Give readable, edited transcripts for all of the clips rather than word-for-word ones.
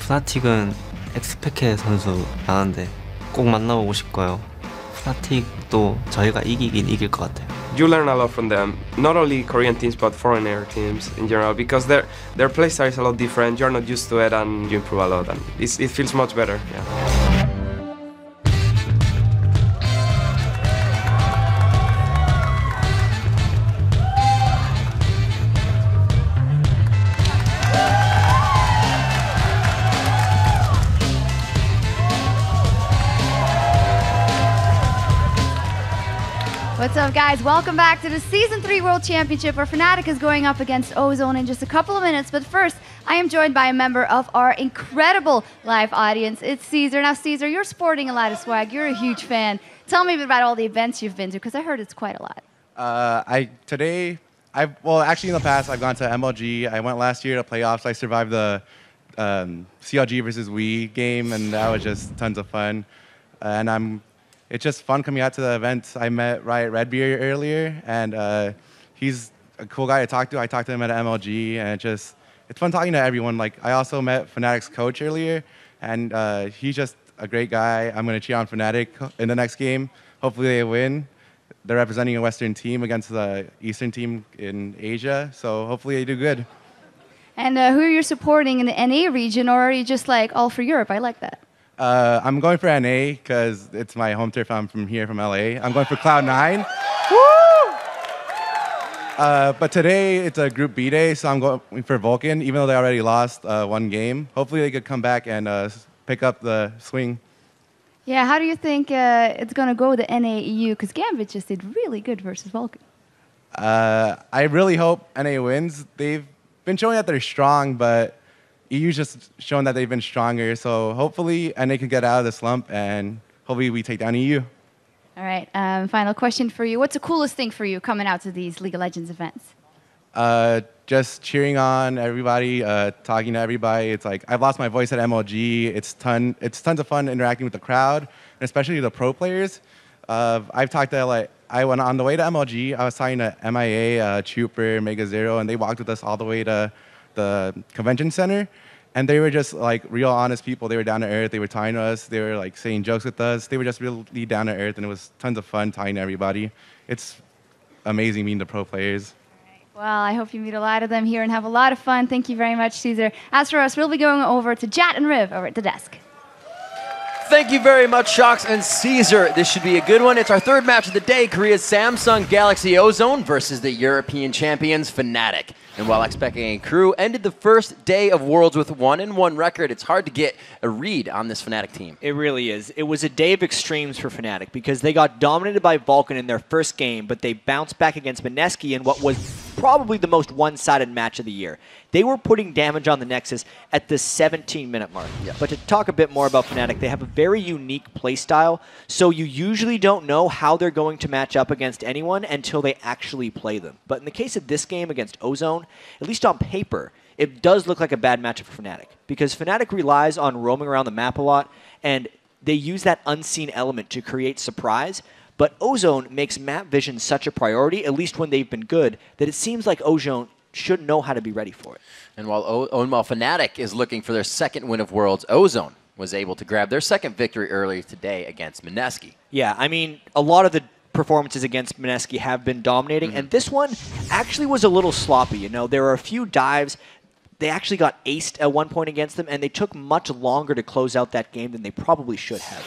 푸나틱은 엑스페케 선수 많은데 꼭 만나보고 싶고요. 푸나틱도 저희가 이기긴 이길 것 같아요. You learn a lot from them, not only Korean teams but foreigner teams in general, because their play style is a lot different. You're not used to it, and you improve a lot, and it feels much better. Yeah. What's up, guys? Welcome back to the Season 3 World Championship, where Fnatic is going up against Ozone in just a couple of minutes. But first, I am joined by a member of our incredible live audience. It's Caesar. Now, Caesar, you're sporting a lot of swag. You're a huge fan. Tell me a bit about all the events you've been to, because I heard it's quite a lot. Actually in the past, I've gone to MLG. I went last year to playoffs. I survived the CLG versus Wii game, and that was just tons of fun. It's just fun coming out to the events. I met Riot Redbeard earlier, and he's a cool guy to talk to. I talked to him at MLG, and it's fun talking to everyone. Like, I also met Fnatic's coach earlier, and he's just a great guy. I'm going to cheer on Fnatic in the next game. Hopefully they win. They're representing a Western team against the Eastern team in Asia, so hopefully they do good. And who are you supporting in the NA region, or are you just like all for Europe? I like that. I'm going for NA because it's my home turf. I'm from here, from LA. I'm going for Cloud9. But today it's a Group B day, so I'm going for Vulcan, even though they already lost one game. Hopefully they could come back and pick up the swing. Yeah, how do you think it's going to go, the NA EU? Because Gambit just did really good versus Vulcan. I really hope NA wins. They've been showing that they're strong, but EU's just shown that they've been stronger, so hopefully NA can get out of the slump, and hopefully we take down EU. All right, final question for you. What's the coolest thing for you coming out to these League of Legends events? Just cheering on everybody, talking to everybody. It's like, I've lost my voice at MLG. It's tons of fun interacting with the crowd, and especially the pro players. I've talked to, I went on the way to MLG, I was talking to MIA, Trooper, Mega Zero, and they walked with us all the way to the convention center, and they were just like real honest people. They were down to earth. They were talking to us. They were like saying jokes with us. They were just really down to earth, and it was tons of fun talking to everybody. It's amazing meeting the pro players. Well, I hope you meet a lot of them here and have a lot of fun. Thank you very much, Caesar. As for us, we'll be going over to Jat and Riv over at the desk. Thank you very much, Shocks and Caesar. This should be a good one. It's our third match of the day, Korea's Samsung Galaxy Ozone versus the European champions Fnatic. And while Xpeke crew ended the first day of Worlds with 1-1 record, it's hard to get a read on this Fnatic team. It really is. It was a day of extremes for Fnatic because they got dominated by Vulcan in their first game, but they bounced back against Mineski in what was probably the most one-sided match of the year. They were putting damage on the Nexus at the 17-minute mark. Yeah. But to talk a bit more about Fnatic, they have a very unique playstyle, so you usually don't know how they're going to match up against anyone until they actually play them. But in the case of this game against Ozone, at least on paper, it does look like a bad matchup for Fnatic, because Fnatic relies on roaming around the map a lot, and they use that unseen element to create surprise. But Ozone makes map vision such a priority, at least when they've been good, that it seems like Ozone should know how to be ready for it. And while Fnatic is looking for their second win of Worlds, Ozone was able to grab their second victory earlier today against Mineski. Yeah, I mean, a lot of the performances against Mineski have been dominating, and this one actually was a little sloppy. You know, there were a few dives. They actually got aced at one point against them, and they took much longer to close out that game than they probably should have.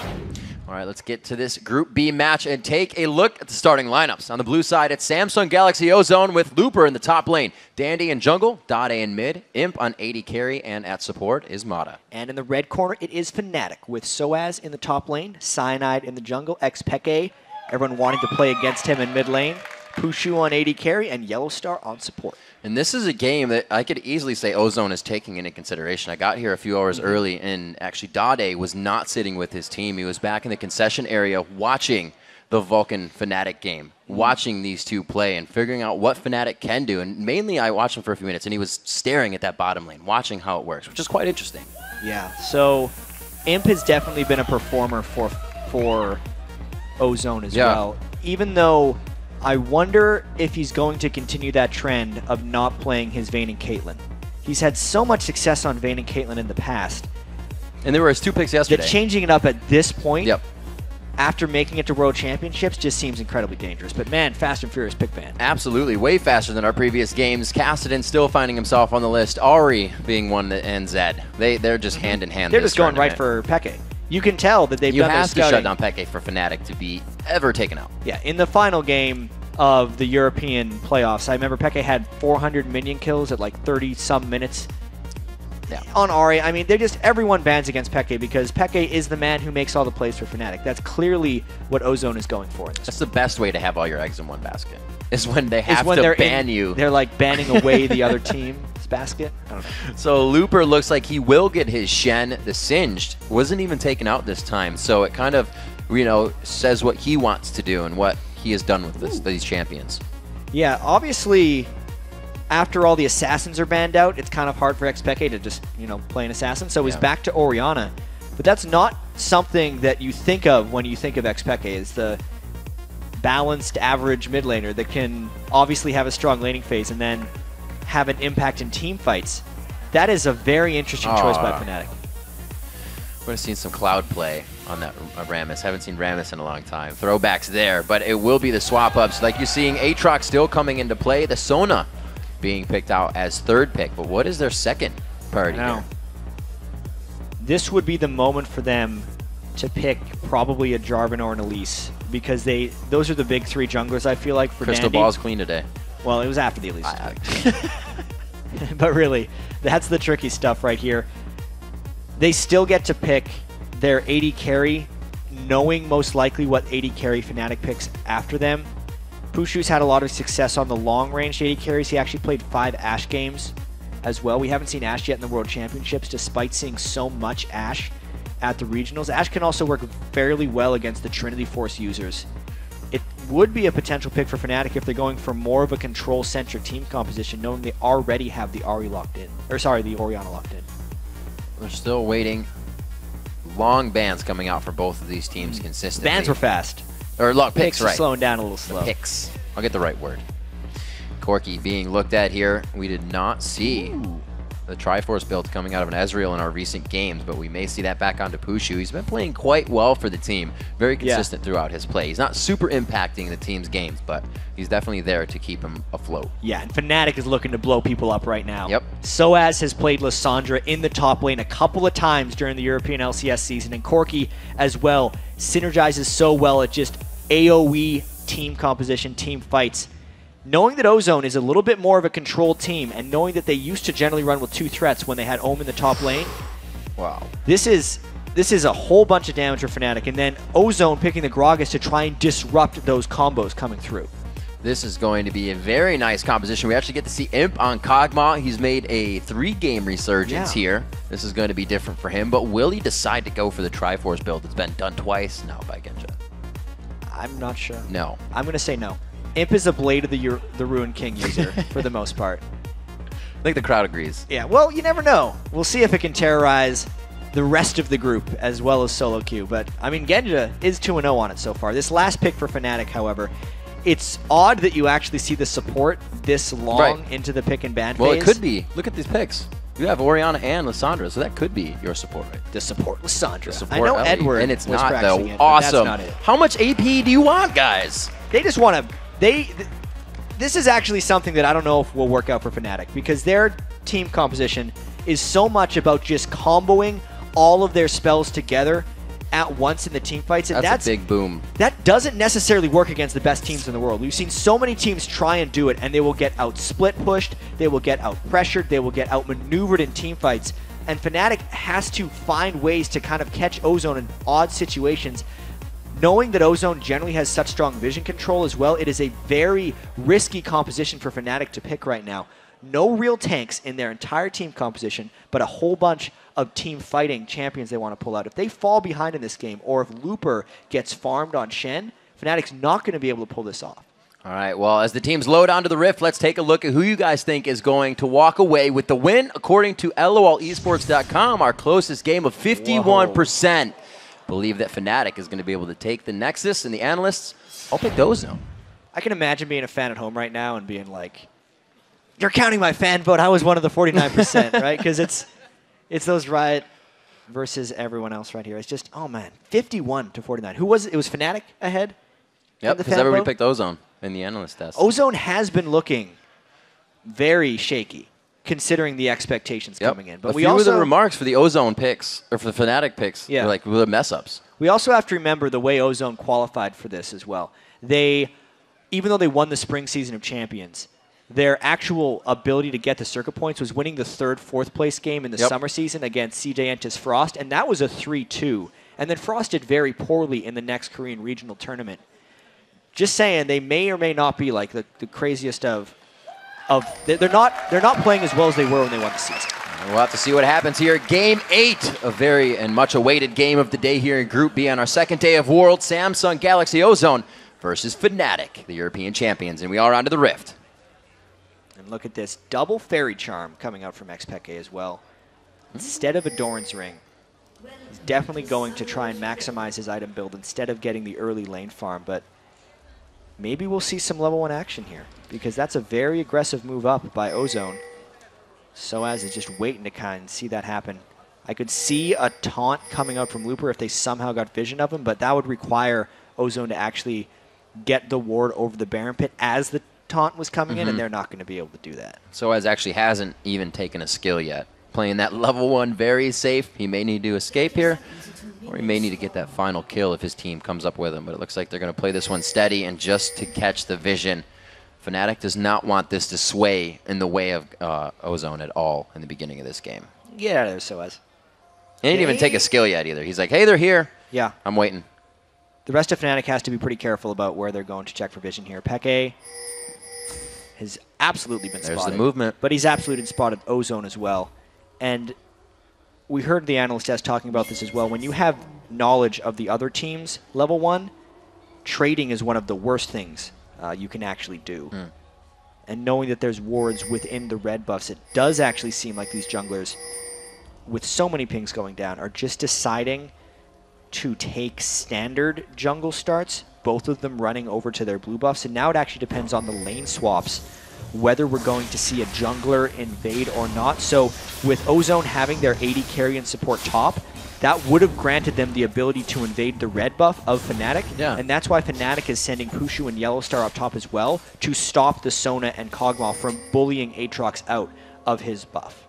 All right, let's get to this Group B match and take a look at the starting lineups. On the blue side, it's Samsung Galaxy Ozone with Looper in the top lane, Dandy in jungle, Dade in mid, Imp on AD carry, and at support is Mata. And in the red corner, it is Fnatic with Soaz in the top lane, Cyanide in the jungle, Xpeke, everyone wanting to play against him in mid lane, Pushu on AD carry, and Yellowstar on support. And this is a game that I could easily say Ozone is taking into consideration. I got here a few hours early, and actually Dade was not sitting with his team. He was back in the concession area watching the Vulcan Fnatic game, watching these two play and figuring out what Fnatic can do. And mainly I watched him for a few minutes, and he was staring at that bottom lane, watching how it works, which is quite interesting. Yeah, so Imp has definitely been a performer for Ozone as well. Even though I wonder if he's going to continue that trend of not playing his Vayne and Caitlyn. He's had so much success on Vayne and Caitlyn in the past, And there were his 2 picks yesterday. That changing it up at this point, Yep. after making it to World Championships, just seems incredibly dangerous. But man, Fast and Furious pick ban. Absolutely, way faster than our previous games. Cassidy still finding himself on the list. Ari being one that ends Zed. They're just hand in hand. They're this just going right tournament. for Peke. You can tell that they've You done their have to scouting. shut down Peke for Fnatic to be ever taken out. Yeah, in the final game of the European playoffs, I remember Peke had 400 minion kills at like 30-some minutes. Yeah. On Ari, I mean, everyone bans against Peke because Peke is the man who makes all the plays for Fnatic. That's clearly what Ozone is going for in this. That's the best way to have all your eggs in one basket. Is when they have when to they're ban you. They're like banning away the other team's basket. I don't know. So Looper looks like he will get his Shen. The Singed wasn't even taken out this time. So it kind of, says what he wants to do and what he has done with these champions. Yeah, obviously, after all the assassins are banned out, it's kind of hard for Xpeke to just, play an assassin. So he's back to Orianna. But that's not something that you think of when you think of Xpeke. It's the balanced, average mid laner that can obviously have a strong laning phase and then have an impact in team fights. That is a very interesting choice by Fnatic. Would have seen some Cloud play on that Rammus. Haven't seen Rammus in a long time. Throwbacks there, but it will be the swap-ups. Like you're seeing Aatrox still coming into play. The Sona being picked out as 3rd pick. But what is their 2nd priority here? This would be the moment for them to pick probably a Jarvan or an Elise because those are the big 3 junglers, I feel like, for Crystal Dandy. Ball's clean today. Well, it was after the Elise. But really, that's the tricky stuff right here. They still get to pick their AD carry, knowing most likely what AD carry Fnatic picks after them. Pushu's had a lot of success on the long-range AD carries. He actually played 5 Ashe games as well. We haven't seen Ashe yet in the World Championships, despite seeing so much Ashe at the regionals. Ashe can also work fairly well against the Trinity Force users. It would be a potential pick for Fnatic if they're going for more of a control-centric team composition, knowing they already have the Ari locked in. Or sorry, the Orianna locked in. We're still waiting. Long bans coming out for both of these teams consistently. Bans were fast. Or picks, right. Slowing down a little slow. Picks. I'll get the right word. Corki being looked at here. We did not see the Triforce build coming out of an Ezreal in our recent games, but we may see that back onto Pushu. He's been playing quite well for the team. Very consistent throughout his play. He's not super impacting the team's games, but he's definitely there to keep him afloat. Yeah, and Fnatic is looking to blow people up right now. Yep. Soaz has played Lissandra in the top lane a couple of times during the European LCS season, and Corki as well synergizes so well at just AoE team composition, team fights. Knowing that Ozone is a little bit more of a controlled team, and knowing that they used to generally run with 2 threats when they had Ohm in the top lane, wow. This is a whole bunch of damage for Fnatic, and then Ozone picking the Gragas to try and disrupt those combos coming through. This is going to be a very nice composition. We actually get to see Imp on Kog'Maw. He's made a 3-game resurgence here. This is going to be different for him, but will he decide to go for the Triforce build that's been done twice now by Genja? I'm not sure. No. I'm going to say no. Imp is a Blade of the Ruined King user for the most part. I think the crowd agrees. Yeah, well, you never know. We'll see if it can terrorize the rest of the group as well as solo queue. But, I mean, Genja is 2-0 on it so far. This last pick for Fnatic, however, it's odd that you actually see the support this long into the pick and ban phase. Well, it could be. Look at these picks. You have Orianna and Lissandra, so that could be your support right. The support Lissandra. Support I know Ellie, Edward and it's was not, practicing though. it, but Awesome. that's not it. How much AP do you want, guys? They just want to... This is actually something that I don't know if will work out for Fnatic, because their team composition is so much about just comboing all of their spells together at once in the team fights. And that's a big boom. That doesn't necessarily work against the best teams in the world. We've seen so many teams try and do it, and they will get out split pushed, they will get out pressured, they will get outmaneuvered in team fights. And Fnatic has to find ways to kind of catch Ozone in odd situations. Knowing that Ozone generally has such strong vision control as well, it is a very risky composition for Fnatic to pick right now. No real tanks in their entire team composition, but a whole bunch of team fighting champions they want to pull out. If they fall behind in this game, or if Looper gets farmed on Shen, Fnatic's not going to be able to pull this off. All right, well, as the teams load onto the Rift, let's take a look at who you guys think is going to walk away with the win. According to LOLesports.com, our closest game of 51%. Believe that Fnatic is going to be able to take the Nexus, and the analysts all pick those now. I can imagine being a fan at home right now and being like, you're counting my fan vote. I was one of the 49%, right? Because it's those Riot versus everyone else right here. It's just, oh man, 51 to 49. Who was it? It was Fnatic ahead? Yep, because everybody picked Ozone in the analyst test. Ozone has been looking very shaky, considering the expectations coming in. But a few of the remarks for the Ozone picks, or for the Fnatic picks, were like the mess-ups. We also have to remember the way Ozone qualified for this as well. They, even though they won the spring season of champions, their actual ability to get the circuit points was winning the 3rd, 4th place game in the summer season against CJ Entis Frost, and that was a 3-2. And then Frost did very poorly in the next Korean regional tournament. Just saying, they may or may not be like the craziest of they're not playing as well as they were when they won the season. We'll have to see what happens here. Game 8, a very and much awaited game of the day here in Group B on our second day of World. Samsung Galaxy Ozone versus Fnatic, the European champions, and we are onto the Rift. And look at this double Fairy Charm coming out from Xpeke as well. Instead of a Doran's Ring, he's definitely going to try and maximize his item build instead of getting the early lane farm, but maybe we'll see some level 1 action here, because that's a very aggressive move up by Ozone. SOAS is just waiting to kind of see that happen. I could see a taunt coming out from Looper if they somehow got vision of him, but that would require Ozone to actually get the ward over the Baron Pit as the taunt was coming in, and they're not going to be able to do that. SOAS actually hasn't even taken a skill yet. Playing that level 1 very safe. He may need to escape here, or he may need to get that final kill if his team comes up with him, but it looks like they're going to play this one steady and just to catch the vision. Fnatic does not want this to sway in the way of Ozone at all in the beginning of this game. Get out of there, SOAS. He didn't even take a skill yet either. He's like, hey, they're here. Yeah. I'm waiting. The rest of Fnatic has to be pretty careful about where they're going to check for vision here. Peke has absolutely been spotted. There's the movement. But he's absolutely spotted Ozone as well. And we heard the analyst test talking about this as well. When you have knowledge of the other team's level 1, trading is one of the worst things you can actually do. And knowing that there's wards within the red buffs, it does actually seem like these junglers, with so many pings going down, are just deciding to take standard jungle starts, both of them running over to their blue buffs. And now it actually depends on the lane swaps, whether we're going to see a jungler invade or not. So with Ozone having their AD carry and support top, that would have granted them the ability to invade the red buff of Fnatic. Yeah. And that's why Fnatic is sending Pushu and Yellowstar up top as well to stop the Sona and Kog'Maw from bullying Aatrox out of his buff.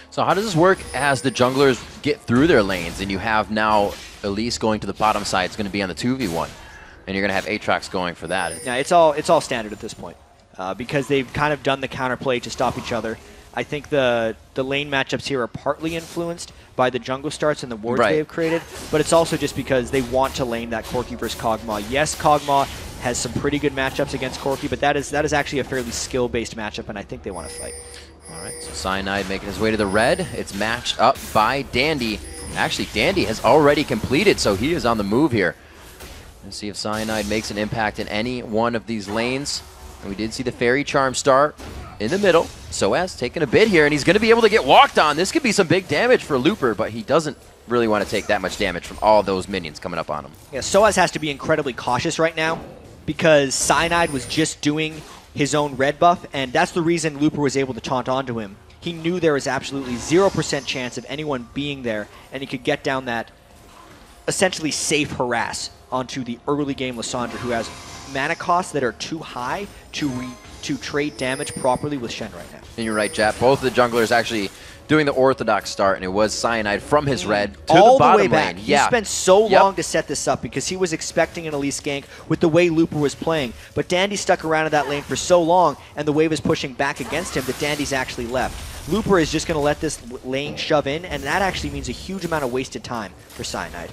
So how does this work as the junglers get through their lanes and you have now Elise going to the bottom side? It's going to be on the 2v1. And you're going to have Aatrox going for that. Yeah, it's all standard at this point. Because they've kind of done the counterplay to stop each other. I think the lane matchups here are partly influenced by the jungle starts and the wards they've created, but it's also just because they want to lane that Corki versus Kog'Maw. Yes, Kog'Maw has some pretty good matchups against Corki, but that is actually a fairly skill-based matchup, and I think they want to fight. All right, so Cyanide making his way to the red. It's matched up by Dandy. Actually, Dandy has already completed, so he is on the move here. Let's see if Cyanide makes an impact in any one of these lanes. And we did see the Fairy Charm start in the middle. SOAS taking a bit here, and he's going to be able to get walked on. This could be some big damage for Looper, but he doesn't really want to take that much damage from all those minions coming up on him. Yeah, SOAS has to be incredibly cautious right now because Cyanide was just doing his own red buff, and that's the reason Looper was able to taunt onto him. He knew there was absolutely 0% chance of anyone being there, and he could get down that essentially safe harass onto the early game Lissandra, who has mana costs that are too high to trade damage properly with Shen right now. And you're right, Jap. Both of the junglers actually doing the orthodox start, and it was Cyanide from his red to all the bottom way back. lane. He spent so long to set this up because he was expecting an Elise gank with the way Looper was playing. But Dandy stuck around in that lane for so long, and the wave is pushing back against him that Dandy's actually left. Looper is just going to let this lane shove in, and that actually means a huge amount of wasted time for Cyanide.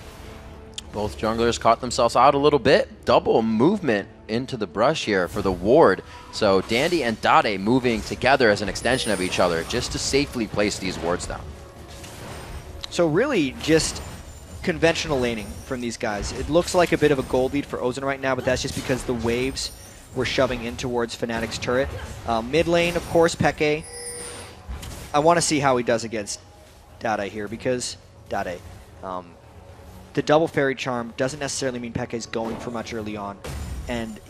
Both junglers caught themselves out a little bit. Double movement into the brush here for the ward. So Dandy and Dade moving together as an extension of each other just to safely place these wards down. So really just conventional laning from these guys. It looks like a bit of a gold lead for Ozone right now, but that's just because the waves were shoving in towards Fnatic's turret. Mid lane, of course, Peke. I want to see how he does against Dade here because Dade. The double Fairy Charm doesn't necessarily mean Peke's going for much early on. And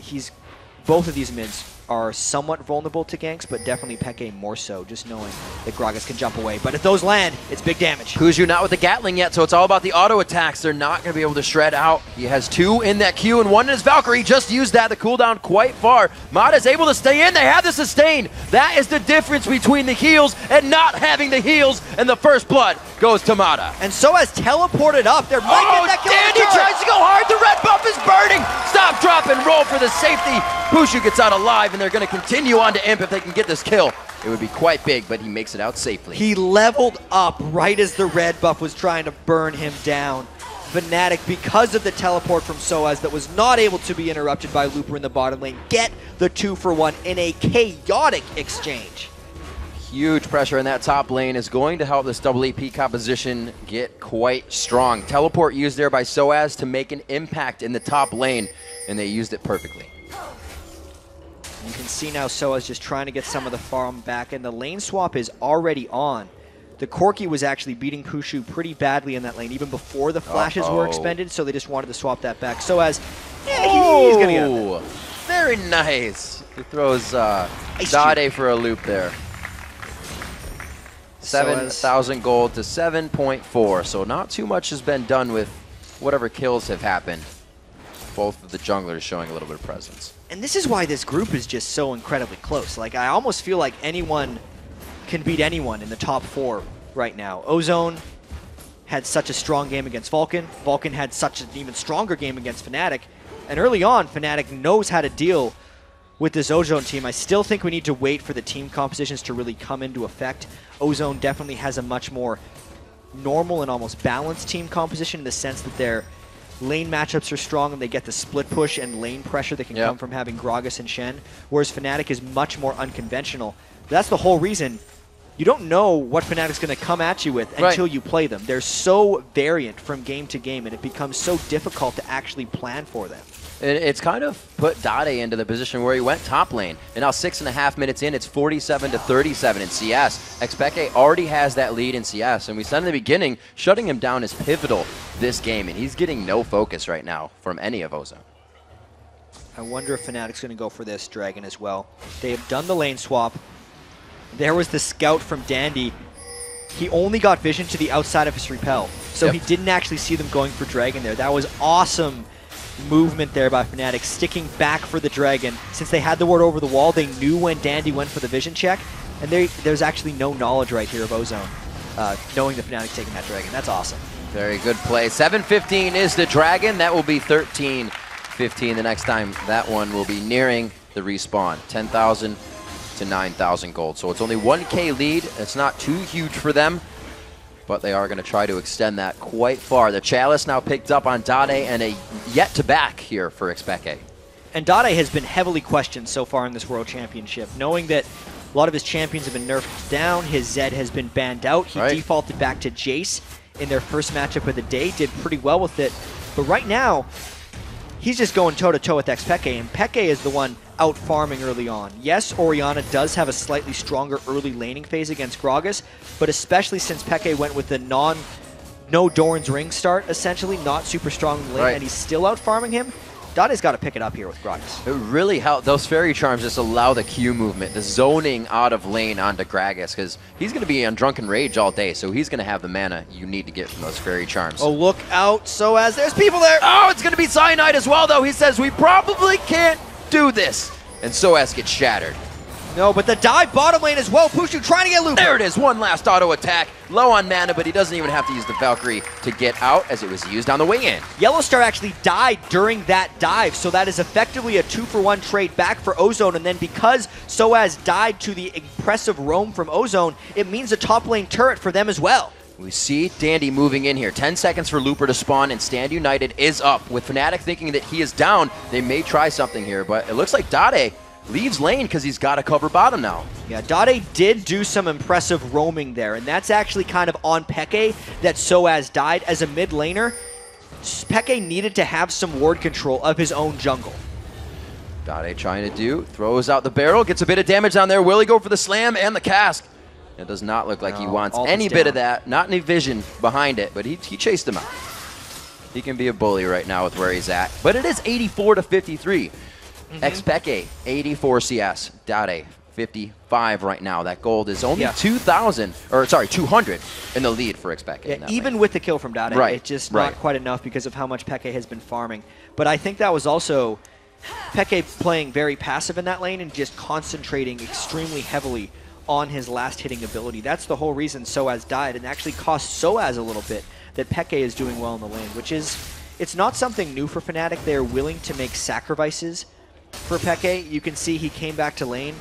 both of these mids are somewhat vulnerable to ganks, but definitely Peke more so, just knowing that Gragas can jump away. But if those land, it's big damage. Kuju not with the Gatling yet, so it's all about the auto attacks. They're not going to be able to shred out. He has 2 in that queue and 1 in his Valkyrie. Just used that, the cooldown quite far. Mata's able to stay in. They have the sustain. That is the difference between the heals and not having the heals, and the first blood goes to Mata. And so has teleported up. There might get that kill. Dandy tries to go hard. The red buff is burning. Stop, drop, and roll for the safety. Pushu gets out alive, and they're going to continue on to Imp if they can get this kill. It would be quite big, but he makes it out safely. He leveled up right as the red buff was trying to burn him down. Fnatic, because of the teleport from Soaz that was not able to be interrupted by Looper in the bottom lane, get the 2-for-1 in a chaotic exchange. Huge pressure in that top lane is going to help this double AP composition get quite strong. Teleport used there by Soaz to make an impact in the top lane, and they used it perfectly. You can see now Soaz just trying to get some of the farm back, and the lane swap is already on. The Corki was actually beating Pushu pretty badly in that lane, even before the flashes were expended, so they just wanted to swap that back. Soaz, yeah, he's going to get it. Very nice. He throws Dade for a loop there. 7,000 gold to 7.4, so not too much has been done with whatever kills have happened. Both of the junglers showing a little bit of presence. And this is why this group is just so incredibly close. Like, I almost feel like anyone can beat anyone in the top 4 right now. Ozone had such a strong game against Vulcan. Vulcan had such an even stronger game against Fnatic. And early on, Fnatic knows how to deal with this Ozone team. I still think we need to wait for the team compositions to really come into effect. Ozone definitely has a much more normal and almost balanced team composition in the sense that their lane matchups are strong and they get the split push and lane pressure that can come from having Gragas and Shen, whereas Fnatic is much more unconventional. That's the whole reason. You don't know what Fnatic's going to come at you with until you play them. They're so variant from game to game, and it becomes so difficult to actually plan for them. It's kind of put Dade into the position where he went top lane. And now 6.5 minutes in, it's 47 to 37 in CS. Xpeke already has that lead in CS. And we said in the beginning, shutting him down is pivotal this game. And he's getting no focus right now from any of Ozone. I wonder if Fnatic's going to go for this Dragon as well. They have done the lane swap. There was the scout from Dandy. He only got vision to the outside of his repel. So he didn't actually see them going for Dragon there. That was awesome movement there by Fnatic, sticking back for the Dragon. Since they had the ward over the wall, they knew when Dandy went for the vision check, and there's actually no knowledge right here of Ozone, knowing that Fnatic's taking that Dragon. That's awesome. Very good play. 7:15 is the Dragon. That will be 13-15 the next time. That one will be nearing the respawn. 10,000 to 9,000 gold. So it's only 1K lead. It's not too huge for them, but they are going to try to extend that quite far. The Chalice now picked up on Dade, and a yet to back here for Xpeke. And Dade has been heavily questioned so far in this World Championship, knowing that a lot of his champions have been nerfed down, his Zed has been banned out. He defaulted back to Jace in their first matchup of the day, did pretty well with it. But right now, he's just going toe-to-toe with Xpeke, and Peke is the one out farming early on. Yes, Orianna does have a slightly stronger early laning phase against Gragas, but especially since Peke went with the no Doran's Ring start, essentially, not super strong in lane, and he's still out farming him, Dade's got to pick it up here with Gragas. It really helped. Those Fairy Charms just allow the Q movement, the zoning out of lane onto Gragas, because he's going to be on Drunken Rage all day, so he's going to have the mana you need to get from those Fairy Charms. Oh, look out, Soaz. There's people there. Oh, it's going to be Cyanide as well, though. He says, we probably can't do this. And Soaz gets shattered. No, but the dive bottom lane as well. Pushu trying to get looped. There it is. One last auto attack. Low on mana, but he doesn't even have to use the Valkyrie to get out, as it was used on the wing in. Yellowstar actually died during that dive, so that is effectively a 2-for-1 trade back for Ozone. And then because Soaz died to the impressive roam from Ozone, it means a top lane turret for them as well. We see Dandy moving in here. 10 seconds for Looper to spawn, and Stand United is up. With Fnatic thinking that he is down, they may try something here, but it looks like Dade leaves lane because he's got to cover bottom now. Yeah, Dade did do some impressive roaming there, and that's actually kind of on Peke that Soaz died. As a mid laner, Peke needed to have some ward control of his own jungle. Dade trying to throws out the barrel, gets a bit of damage down there. Will he go for the slam and the cask? It does not look like he wants any bit of that. Not any vision behind it, but he chased him out. He can be a bully right now with where he's at. But it is 84 to 53. Xpeke, 84 CS. Dade, 55 right now. That gold is only 200 in the lead for Xpeke. Yeah, even with the kill from Dade, Right, it's just right. not quite enough because of how much Peke has been farming. But I think that was also Peke playing very passive in that lane and just concentrating extremely heavily on his last hitting ability. That's the whole reason Soaz died, and actually cost Soaz a little bit that Peke is doing well in the lane, which is, it's not something new for Fnatic. They're willing to make sacrifices for Peke. You can see he came back to lane,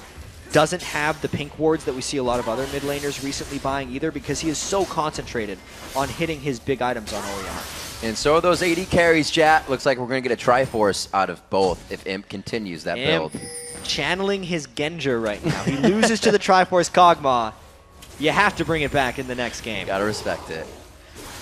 doesn't have the pink wards that we see a lot of other mid laners recently buying either, because he is so concentrated on hitting his big items on Orianna. And so are those AD carries, chat. Looks like we're going to get a Triforce out of both if Imp continues that build. Channeling his Genja right now. He loses to the Triforce Kog'Maw. You have to bring it back in the next game. Gotta respect it.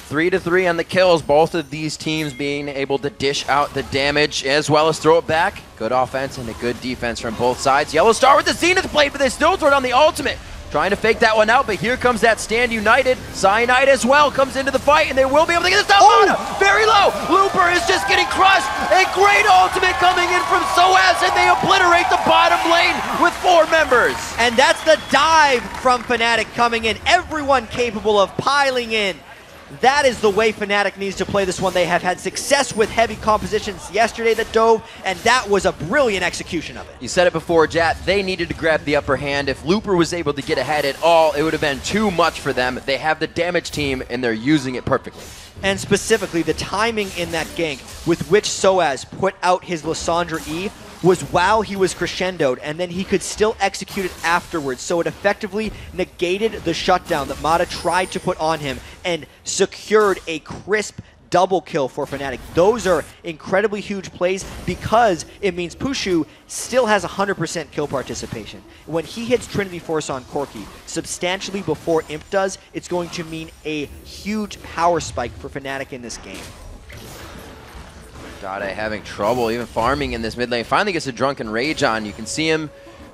3-3 on the kills. Both of these teams being able to dish out the damage as well as throw it back. Good offense and a good defense from both sides. Yellow Star with the Zenith Blade, but they still throw it on the ultimate. Trying to fake that one out, but here comes that stand united. Cyanide as well comes into the fight, and they will be able to get this down. Oh! Very low. Looper is just getting crushed. A great ultimate coming in from Soaz, and they obliterate the bottom lane with 4 members. And that's the dive from Fnatic coming in. Everyone capable of piling in. That is the way Fnatic needs to play this one. They have had success with heavy compositions yesterday that dove, and that was a brilliant execution of it. You said it before, Jat. They needed to grab the upper hand. If Looper was able to get ahead at all, it would have been too much for them. They have the damage team, and they're using it perfectly. And specifically, the timing in that gank with which Soaz put out his Lissandra E was while he was crescendoed, and then he could still execute it afterwards. So it effectively negated the shutdown that Mata tried to put on him and secured a crisp double kill for Fnatic. Those are incredibly huge plays because it means Pushu still has 100% kill participation. When he hits Trinity Force on Corki substantially before Imp does, it's going to mean a huge power spike for Fnatic in this game. Dade having trouble even farming in this mid lane. Finally gets a Drunken Rage on. You can see him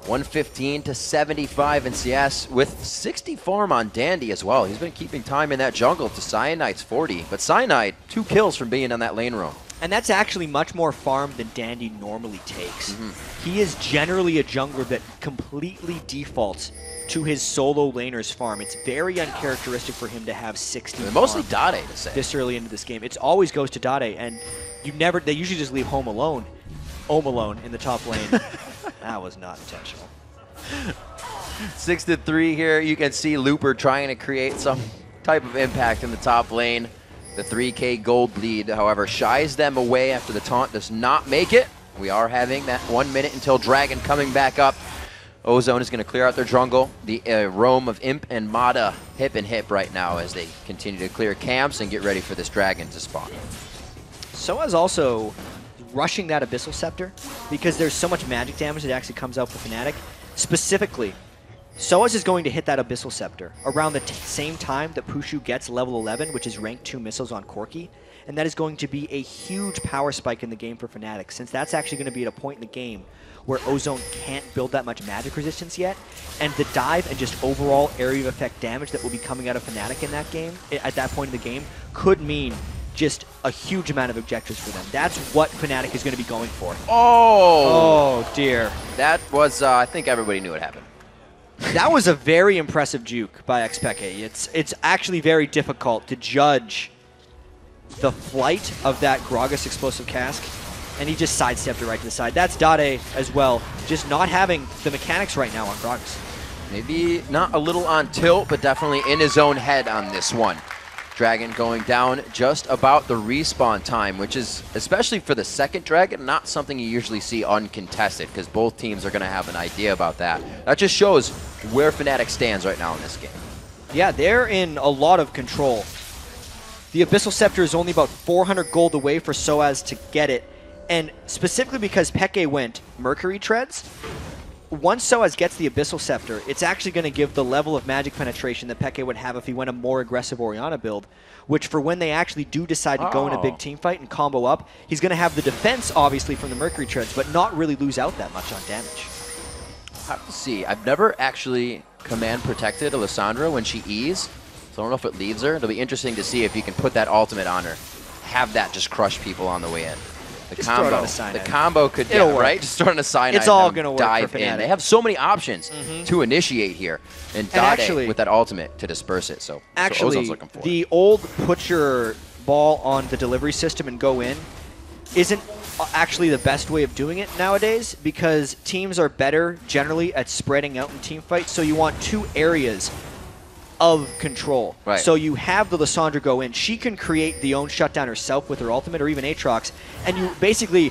115 to 75 in CS with 60 farm on Dandy as well. He's been keeping time in that jungle to Cyanide's 40. But Cyanide, 2 kills from being on that lane roam. And that's actually much more farm than Dandy normally takes. He is generally a jungler that completely defaults to his solo laner's farm. It's very uncharacteristic for him to have 60 farm mostly Dade to say. This early into this game. It always goes to Dade, and they usually just leave Home Alone in the top lane. That was not intentional. 6-3 here. You can see Looper trying to create some type of impact in the top lane. The 3K gold lead, however, shies them away after the taunt does not make it. We are having that 1 minute until Dragon coming back up. Ozone is going to clear out their jungle. The roam of Imp and Mata hip and hip right now as they continue to clear camps and get ready for this Dragon to spawn. Soaz also rushing that Abyssal Scepter because there's so much magic damage that actually comes out for Fnatic. Specifically, Soaz is going to hit that Abyssal Scepter around the same time that Pushu gets level 11, which is rank 2 missiles on Corki, and that is going to be a huge power spike in the game for Fnatic, since that's actually going to be at a point in the game where Ozone can't build that much magic resistance yet, and the dive and just overall area of effect damage that will be coming out of Fnatic in that game, at that point in the game, could mean just a huge amount of objectives for them. That's what Fnatic is going to be going for. Oh dear. That was, I think everybody knew what happened. That was a very impressive juke by Xpeke. It's actually very difficult to judge the flight of that Gragas explosive cask, and he just sidestepped it right to the side. That's Dade as well, just not having the mechanics right now on Gragas. Maybe not a little on tilt, but definitely in his own head on this one. Dragon going down just about the respawn time, which is, especially for the second Dragon, not something you usually see uncontested, because both teams are going to have an idea about that. That just shows where Fnatic stands right now in this game. Yeah, they're in a lot of control. The Abyssal Scepter is only about 400 gold away for Soaz to get it, and specifically because Peke went Mercury Treads, once Soaz gets the Abyssal Scepter, it's actually going to give the level of magic penetration that Peke would have if he went a more aggressive Orianna build, which for when they actually do decide to go in a big team fight and combo up, he's going to have the defense, obviously, from the Mercury Treads, but not really lose out that much on damage. I have to see. I've never actually command protected Alessandra when she E's, so I don't know if it leaves her. It'll be interesting to see if you can put that ultimate on her. Have that just crush people on the way in. The Just throw it combo. on a Cyanide. The combo could, It'll yeah, work. right? Just throw on a Cyanide. It's all and gonna work dive for in. Fnatic. They have so many options to initiate here. And Dade actually- with that ultimate to disperse it. So that's what Actually, Ozone's looking for. the old put your ball on the delivery system and go in isn't actually the best way of doing it nowadays because teams are better generally at spreading out in team fights. So you want 2 areas of control. Right. So you have the Lissandra go in. She can create the own shutdown herself with her ultimate or even Aatrox, and you basically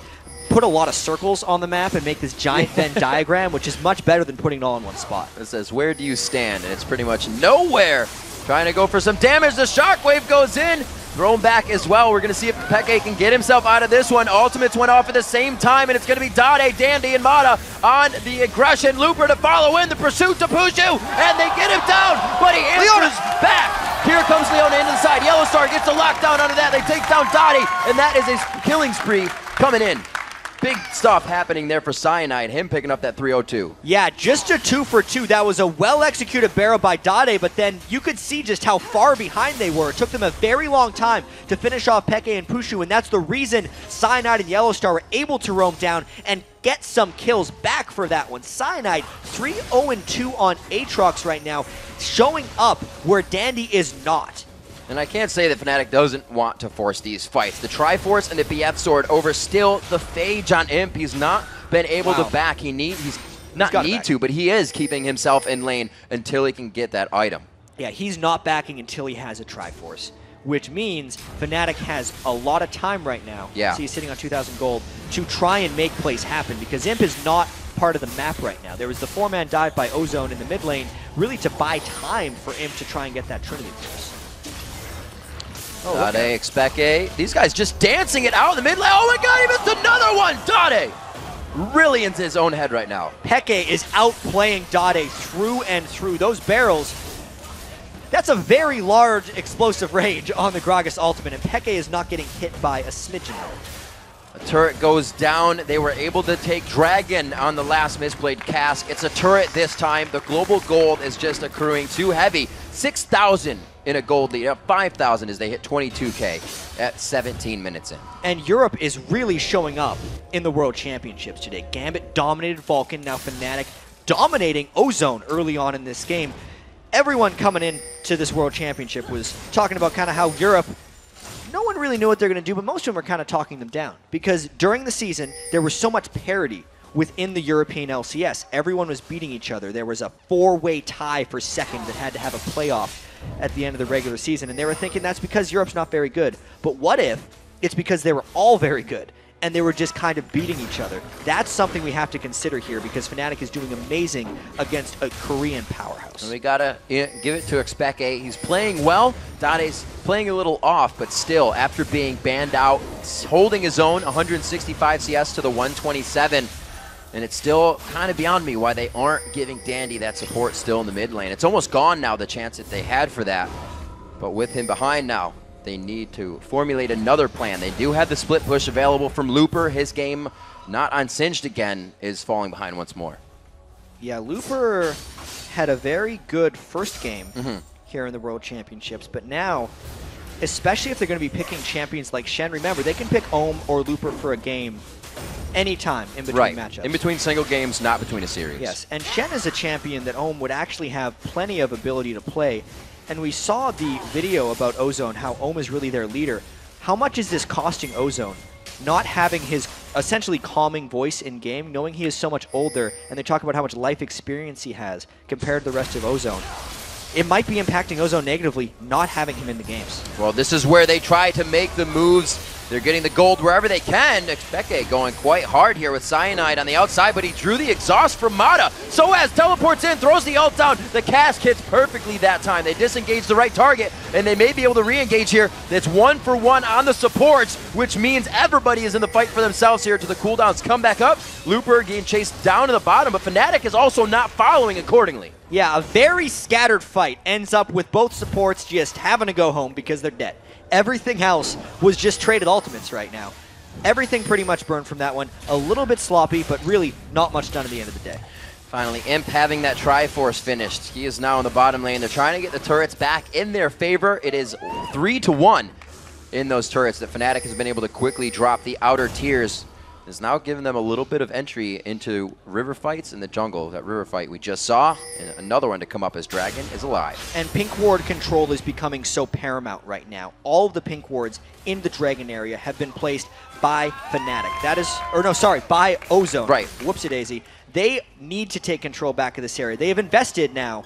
put a lot of circles on the map and make this giant Venn diagram, which is much better than putting it all in one spot. It says, where do you stand? And it's pretty much nowhere. Trying to go for some damage. The Shockwave goes in. Thrown back as well. We're going to see if Peke can get himself out of this one. Ultimates went off at the same time, and it's going to be Dade, Dandy, and Mata on the aggression. Looper to follow in. The pursuit to Pushu, and they get him down, but he answers back. Here comes Leona into the side. Yellowstar gets a lockdown under that. They take down Dade, and that is a killing spree coming in. Big stuff happening there for Cyanide, him picking up that 302. Yeah, just a 2 for 2. That was a well-executed barrel by Dade, but then you could see just how far behind they were. It took them a very long time to finish off Peke and Pushu, and that's the reason Cyanide and Yellowstar were able to roam down and get some kills back for that one. Cyanide 3-0-2 on Aatrox right now, showing up where Dandy is not. And I can't say that Fnatic doesn't want to force these fights. The Triforce and the BF Sword over still the Phage on Imp. He's not been able to back. He's not need to, but he is keeping himself in lane until he can get that item. Yeah, he's not backing until he has a Triforce, which means Fnatic has a lot of time right now. Yeah. So he's sitting on 2,000 gold to try and make plays happen because Imp is not part of the map right now. There was the 4-man dive by Ozone in the mid lane, really to buy time for Imp to try and get that Trinity force. Dade, Expeke. These guys just dancing it out in the mid lane. Oh my god, he missed another one! Dade! Really into his own head right now. Peke is outplaying Dade through and through. Those barrels, that's a very large explosive range on the Gragas ultimate, and Peke is not getting hit by a smidgen of it. A turret goes down. They were able to take Dragon on the last misplayed cask. It's a turret this time. The global gold is just accruing too heavy. 6,000 in a gold lead. 5,000 as they hit 22K at 17 minutes in. And Europe is really showing up in the World Championships today. Gambit dominated Vulcan, now Fnatic dominating Ozone early on in this game. Everyone coming in to this World Championship was talking about kind of how Europe, no one really knew what they're going to do, but most of them are kind of talking them down. Because during the season, there was so much parity within the European LCS. Everyone was beating each other. There was a 4-way tie for second that had to have a playoff at the end of the regular season, and they were thinking that's because Europe's not very good. But what if it's because they were all very good and they were just kind of beating each other? That's something we have to consider here because Fnatic is doing amazing against a Korean powerhouse. And we gotta give it to Expeke. He's playing well. Dade's playing a little off, but still, after being banned out, holding his own, 165 CS to the 127. And it's still kind of beyond me why they aren't giving Dandy that support still in the mid lane. It's almost gone now, the chance that they had for that. But with him behind now, they need to formulate another plan. They do have the split push available from Looper. His game, not unsinged again, is falling behind once more. Yeah, Looper had a very good first game here in the World Championships, but now, especially if they're going to be picking champions like Shen, remember, they can pick Ohm or Looper for a game anytime in between matchups. In between single games, not between a series. Yes, and Shen is a champion that Ohm would actually have plenty of ability to play. And we saw the video about Ozone, how Ohm is really their leader. How much is this costing Ozone? Not having his essentially calming voice in game, knowing he is so much older, and they talk about how much life experience he has compared to the rest of Ozone. It might be impacting Ozone negatively, not having him in the games. Well, this is where they try to make the moves. They're getting the gold wherever they can. Expeke going quite hard here with Cyanide on the outside, but he drew the exhaust from Mata. Soaz teleports in, throws the ult down. The cask hits perfectly that time. They disengage the right target, and they may be able to re-engage here. It's 1-for-1 on the supports, which means everybody is in the fight for themselves here till the cooldowns come back up. Looper getting chased down to the bottom, but Fnatic is also not following accordingly. Yeah, a very scattered fight ends up with both supports just having to go home because they're dead. Everything else was just traded ultimates right now. Everything pretty much burned from that one. A little bit sloppy, but really not much done at the end of the day. Finally, Imp having that Triforce finished. He is now in the bottom lane. They're trying to get the turrets back in their favor. It is 3-1. in those turrets that Fnatic has been able to quickly drop. The outer tiers is now giving them a little bit of entry into river fights in the jungle. That river fight we just saw, and another one to come up as Dragon is alive. And pink ward control is becoming so paramount right now. All of the pink wards in the Dragon area have been placed by Fnatic. That is, or no, sorry, by Ozone. Right. Whoopsie-daisy. They need to take control back of this area. They have invested now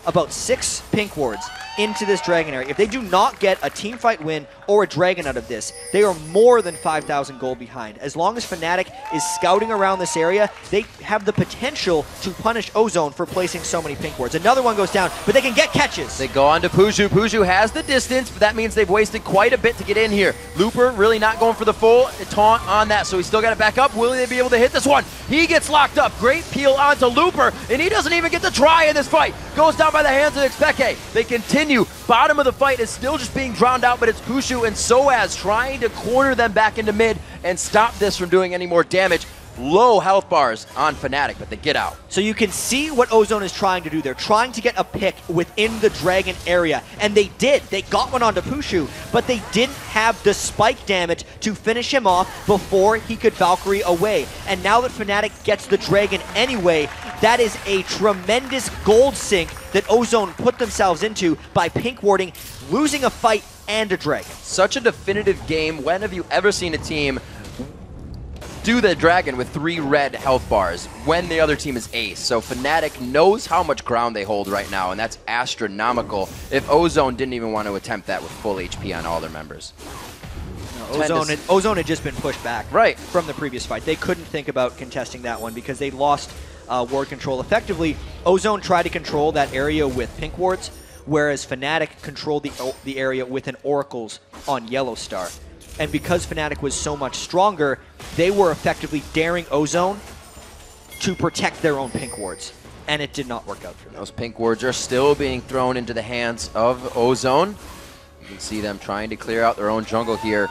about 6 pink wards into this Dragon area. If they do not get a team fight win or a Dragon out of this, they are more than 5,000 gold behind. As long as Fnatic is scouting around this area, they have the potential to punish Ozone for placing so many pink wards. Another one goes down, but they can get catches. They go on to Puju. Puju has the distance, but that means they've wasted quite a bit to get in here. Looper really not going for the full taunt on that, so he's still got it back up. Will they be able to hit this one? He gets locked up. Great peel onto Looper, and he doesn't even get to try in this fight. Goes down by the hands of Xpeke. They continue. Bottom of the fight is still just being drowned out, but it's Pushu and Soaz trying to corner them back into mid and stop this from doing any more damage. Low health bars on Fnatic, but they get out. So you can see what Ozone is trying to do. They're trying to get a pick within the Dragon area, and they did. They got one onto Pushu, but they didn't have the spike damage to finish him off before he could Valkyrie away. And now that Fnatic gets the Dragon anyway, that is a tremendous gold sink that Ozone put themselves into by pink warding, losing a fight and a Dragon. Such a definitive game. When have you ever seen a team do the Dragon with 3 red health bars when the other team is ace? So Fnatic knows how much ground they hold right now, and that's astronomical if Ozone didn't even want to attempt that with full HP on all their members. No, Ozone had just been pushed back from the previous fight. They couldn't think about contesting that one because they lost ward control. Effectively, Ozone tried to control that area with pink wards, whereas Fnatic controlled the area with an Oracles on Yellow Star. And because Fnatic was so much stronger, they were effectively daring Ozone to protect their own pink wards. And it did not work out for them. Those pink wards are still being thrown into the hands of Ozone. You can see them trying to clear out their own jungle here.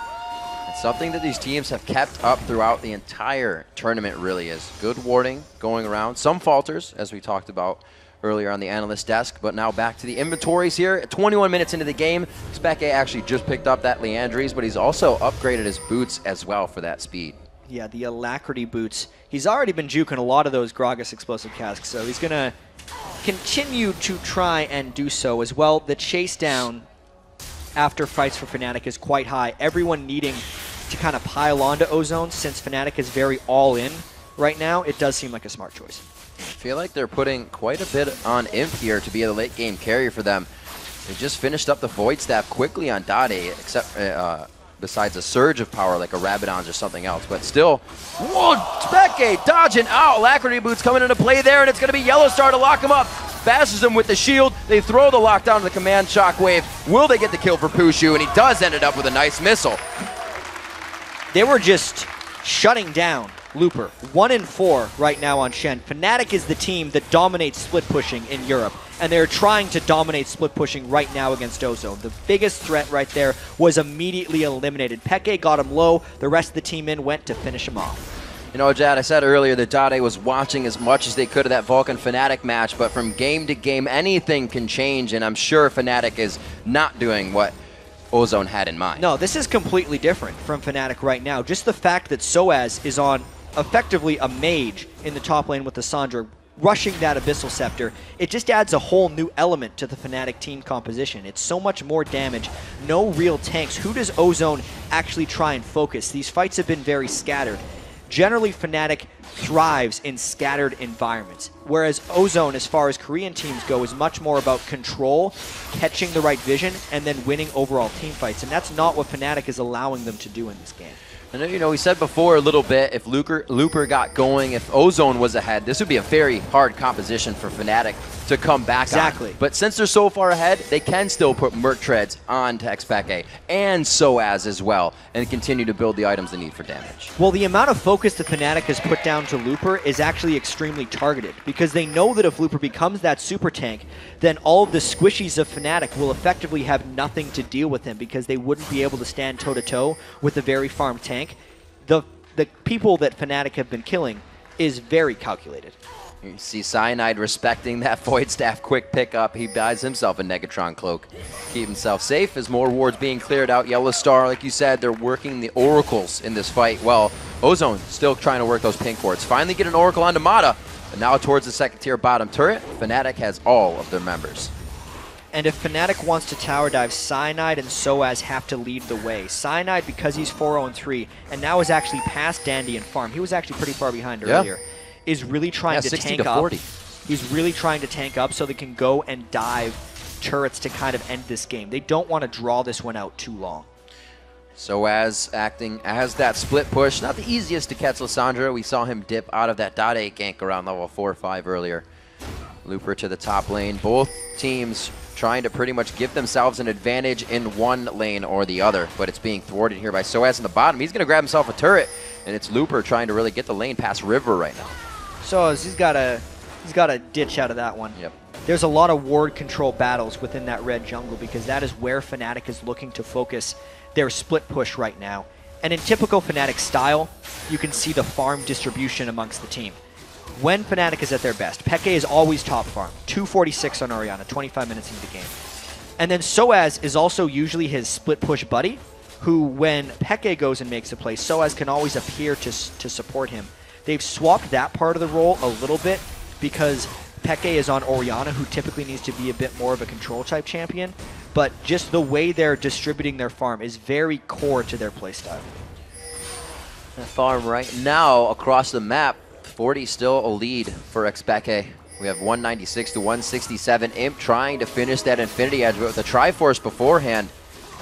It's something that these teams have kept up throughout the entire tournament, really is. Good warding going around. Some falters, as we talked about earlier on the analyst desk, but now back to the inventories here. 21 minutes into the game, Xpeke actually just picked up that Leandries, but he's also upgraded his boots as well for that speed. Yeah, the Alacrity boots. He's already been juking a lot of those Gragas explosive casks, so he's going to continue to try and do so as well. The chase down after fights for Fnatic is quite high. Everyone needing to kind of pile onto Ozone since Fnatic is very all-in right now. It does seem like a smart choice. I feel like they're putting quite a bit on Imp here to be a late game carrier for them. They just finished up the Void Staff quickly on Dade, except besides a surge of power like a Rabadon's or something else. But still, whoa, Xpeke dodging out. Alacrity Boots coming into play there, and it's going to be Yellow Star to lock him up. Bashes him with the shield. They throw the lockdown to the command shockwave. Will they get the kill for Pushu? And he does end it up with a nice missile. They were just shutting down Looper. 1-4 right now on Shen. Fnatic is the team that dominates split pushing in Europe, and they're trying to dominate split pushing right now against Ozone. The biggest threat right there was immediately eliminated. Peke got him low. The rest of the team went to finish him off. You know, Jad, I said earlier that Dade was watching as much as they could of that Vulcan Fnatic match, but from game to game, anything can change, and I'm sure Fnatic is not doing what Ozone had in mind. No, this is completely different from Fnatic right now. Just the fact that Soaz is on effectively a mage in the top lane with the Sandra, rushing that Abyssal Scepter, it just adds a whole new element to the Fnatic team composition. It's so much more damage, no real tanks. Who does Ozone actually try and focus? These fights have been very scattered. Generally, Fnatic thrives in scattered environments, whereas Ozone, as far as Korean teams go, is much more about control, catching the right vision, and then winning overall team fights. And that's not what Fnatic is allowing them to do in this game. And you know, we said before a little bit, if Looper got going, if Ozone was ahead, this would be a very hard composition for Fnatic to come back Exactly. on. But since they're so far ahead, they can still put Merc Treads on to Xpeke and Soaz as well, and continue to build the items they need for damage. Well, the amount of focus that Fnatic has put down to Looper is actually extremely targeted, because they know that if Looper becomes that super tank, then all of the squishies of Fnatic will effectively have nothing to deal with him, because they wouldn't be able to stand toe-to-toe with a very farm tank. The people that Fnatic have been killing is very calculated. You see Cyanide respecting that Void Staff quick pickup. He buys himself a Negatron Cloak. Keep himself safe as more wards being cleared out. Yellow Star, like you said, they're working the Oracles in this fight. Well, Ozone still trying to work those pink wards. Finally get an Oracle onto Mata, but now towards the second tier bottom turret, Fnatic has all of their members. And if Fnatic wants to tower dive, Cyanide and Soaz have to lead the way. Cyanide, because he's 4-0-3, and now is actually past Dandy and Farm. He was actually pretty far behind earlier. Is really trying to 60 tank to up. 40. He's really trying to tank up so they can go and dive turrets to kind of end this game. They don't want to draw this one out too long. Soaz acting as that split push. Not the easiest to catch Lissandra. We saw him dip out of that .8 gank around level 4 or 5 earlier. Looper to the top lane. Both teams trying to pretty much give themselves an advantage in one lane or the other, but it's being thwarted here by Soaz in the bottom. He's going to grab himself a turret, and it's Looper trying to really get the lane past River right now. Soaz, he's got to ditch out of that one. Yep. There's a lot of ward control battles within that red jungle because that is where Fnatic is looking to focus their split push right now. And in typical Fnatic style, you can see the farm distribution amongst the team. When Fnatic is at their best, Peke is always top farm, 246 on Orianna, 25 minutes into the game. And then Soaz is also usually his split push buddy, who when Peke goes and makes a play, Soaz can always appear to support him. They've swapped that part of the role a little bit because Peke is on Orianna, who typically needs to be a bit more of a control type champion, but just the way they're distributing their farm is very core to their playstyle. That farm right now across the map, 40 still a lead for Xpeke. We have 196 to 167. Imp trying to finish that Infinity Edge, but with the Triforce beforehand,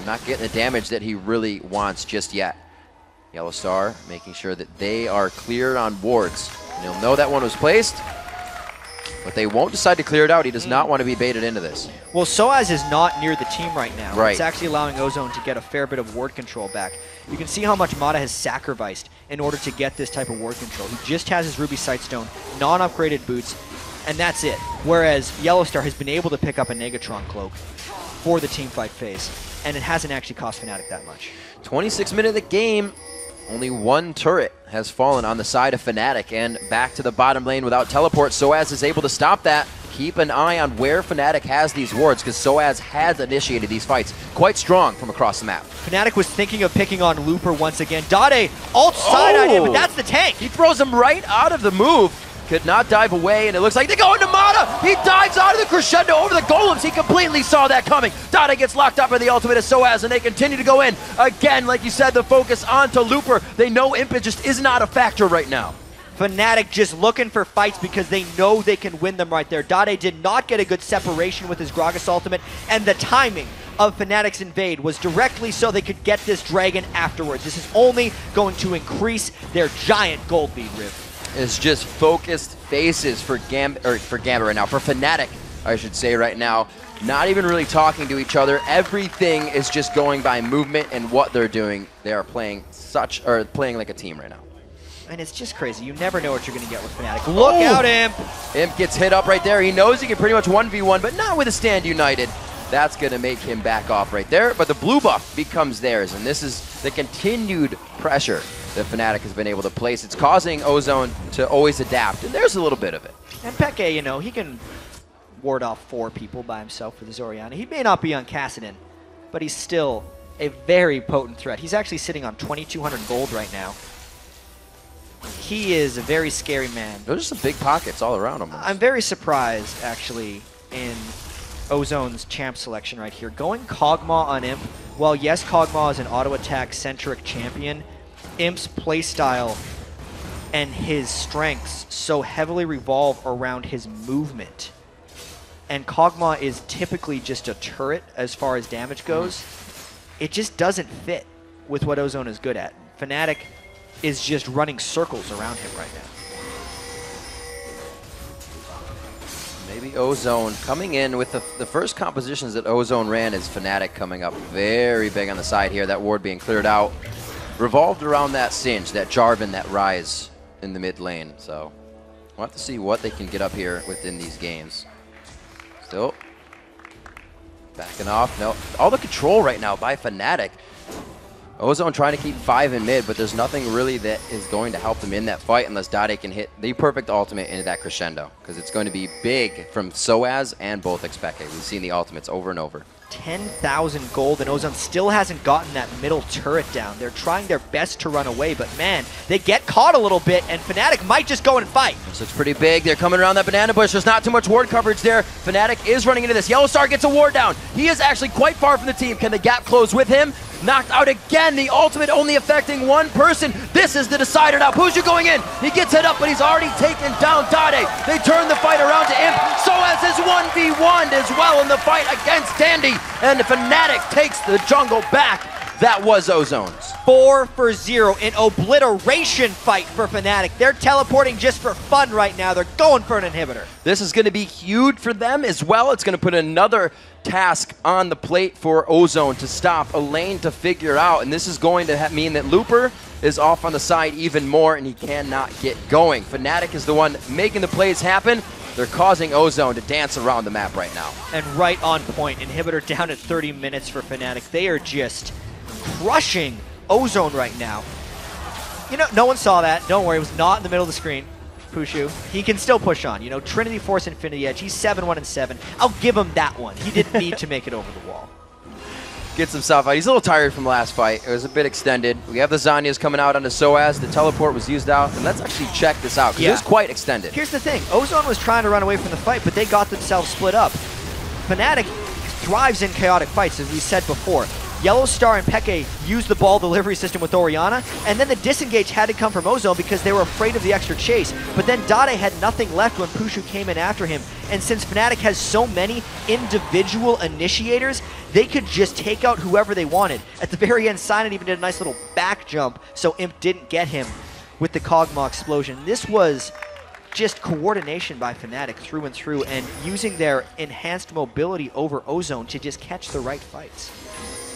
not getting the damage that he really wants just yet. Yellow Star making sure that they are cleared on wards. And he'll know that one was placed, but they won't decide to clear it out. He does not want to be baited into this. Well, Soaz is not near the team right now. Right. It's actually allowing Ozone to get a fair bit of ward control back. You can see how much Mata has sacrificed in order to get this type of ward control. He just has his Ruby Sightstone, non-upgraded boots, and that's it. Whereas Yellowstar has been able to pick up a Negatron Cloak for the teamfight phase, and it hasn't actually cost Fnatic that much. 26 minutes of the game. Only one turret has fallen on the side of Fnatic, and back to the bottom lane without teleport. Soaz is able to stop that. Keep an eye on where Fnatic has these wards, because Soaz has initiated these fights quite strong from across the map. Fnatic was thinking of picking on Looper once again. Dade alt side on him, but that's the tank. He throws him right out of the move. Could not dive away, and it looks like they go into Mata. He dives out of the crescendo over the golems. He completely saw that coming. Dada gets locked up by the ultimate of Soaz, and they continue to go in. Again, like you said, the focus onto Looper. They know Imp just is not a factor right now. Fnatic just looking for fights because they know they can win them right there. Dade did not get a good separation with his Gragas ultimate, and the timing of Fnatic's invade was directly so they could get this dragon afterwards. This is only going to increase their giant gold lead, Riv. It's just focused faces for Gambit right now, for Fnatic, I should say right now. Not even really talking to each other. Everything is just going by movement and what they're doing. They are playing playing like a team right now. And it's just crazy. You never know what you're going to get with Fnatic. Look out, Imp! Imp gets hit up right there. He knows he can pretty much 1v1, but not with a Stand United. That's going to make him back off right there. But the blue buff becomes theirs, and this is the continued pressure that Fnatic has been able to place. It's causing Ozone to always adapt, and there's a little bit of it. And Peke, you know, he can ward off 4 people by himself with his Orianna. He may not be on Kassadin, but he's still a very potent threat. He's actually sitting on 2,200 gold right now. He is a very scary man. Those are some big pockets all around him. I'm very surprised, actually, in Ozone's champ selection right here. Going Kog'Maw on Imp, while yes, Kog'Maw is an auto-attack-centric champion, Imp's playstyle and his strengths so heavily revolve around his movement. And Kog'Maw is typically just a turret as far as damage goes. It just doesn't fit with what Ozone is good at. Fnatic is just running circles around him right now. Maybe Ozone coming in with the first compositions that Ozone ran is Fnatic coming up very big on the side here. That ward being cleared out. Revolved around that Singe, that Jarvan, that Rise in the mid lane. So we'll have to see what they can get up here within these games. Still backing off. No, all the control right now by Fnatic. Ozone trying to keep 5 in mid, but there's nothing really that is going to help them in that fight unless Dade can hit the perfect ultimate into that crescendo, because it's going to be big from Soaz and both Expeke. We've seen the ultimates over and over. 10,000 gold, and Ozone still hasn't gotten that middle turret down. They're trying their best to run away, but man, they get caught a little bit, and Fnatic might just go and fight. This looks pretty big. They're coming around that banana bush. There's not too much ward coverage there. Fnatic is running into this. Yellowstar gets a ward down. He is actually quite far from the team. Can the gap close with him? Knocked out again. The ultimate only affecting one person. This is the decider now. Pushu going in. He gets hit up, but he's already taken down Dade. They turn the fight around to Imp. Soaz is 1v1'd as well in the fight against Dandy. And Fnatic takes the jungle back. That was Ozone's. 4 for 0 in obliteration fight for Fnatic. They're teleporting just for fun right now. They're going for an inhibitor. This is going to be huge for them as well. It's going to put another task on the plate for Ozone to stop, a lane to figure out, and this is going to mean that Looper is off on the side even more, and he cannot get going. Fnatic is the one making the plays happen. They're causing Ozone to dance around the map right now. And right on point. Inhibitor down at 30 minutes for Fnatic. They are just crushing Ozone right now. You know, no one saw that. Don't worry, it was not in the middle of the screen. Pushu, he can still push on. You know, Trinity Force Infinity Edge, he's 7-1-7. I'll give him that one. He didn't need to make it over the wall. Gets himself out. He's a little tired from the last fight. It was a bit extended. We have the Zanyas coming out onto Soaz. The teleport was used out. And let's actually check this out, because it was quite extended. Here's the thing. Ozone was trying to run away from the fight, but they got themselves split up. Fnatic thrives in chaotic fights, as we said before. Yellowstar and Peke used the ball delivery system with Orianna, and then the disengage had to come from Ozone because they were afraid of the extra chase. But then Dade had nothing left when Pushu came in after him. And since Fnatic has so many individual initiators, they could just take out whoever they wanted. At the very end, Cyanide even did a nice little back jump, so Imp didn't get him with the Kog'Maw explosion. This was just coordination by Fnatic through and through, and using their enhanced mobility over Ozone to just catch the right fights.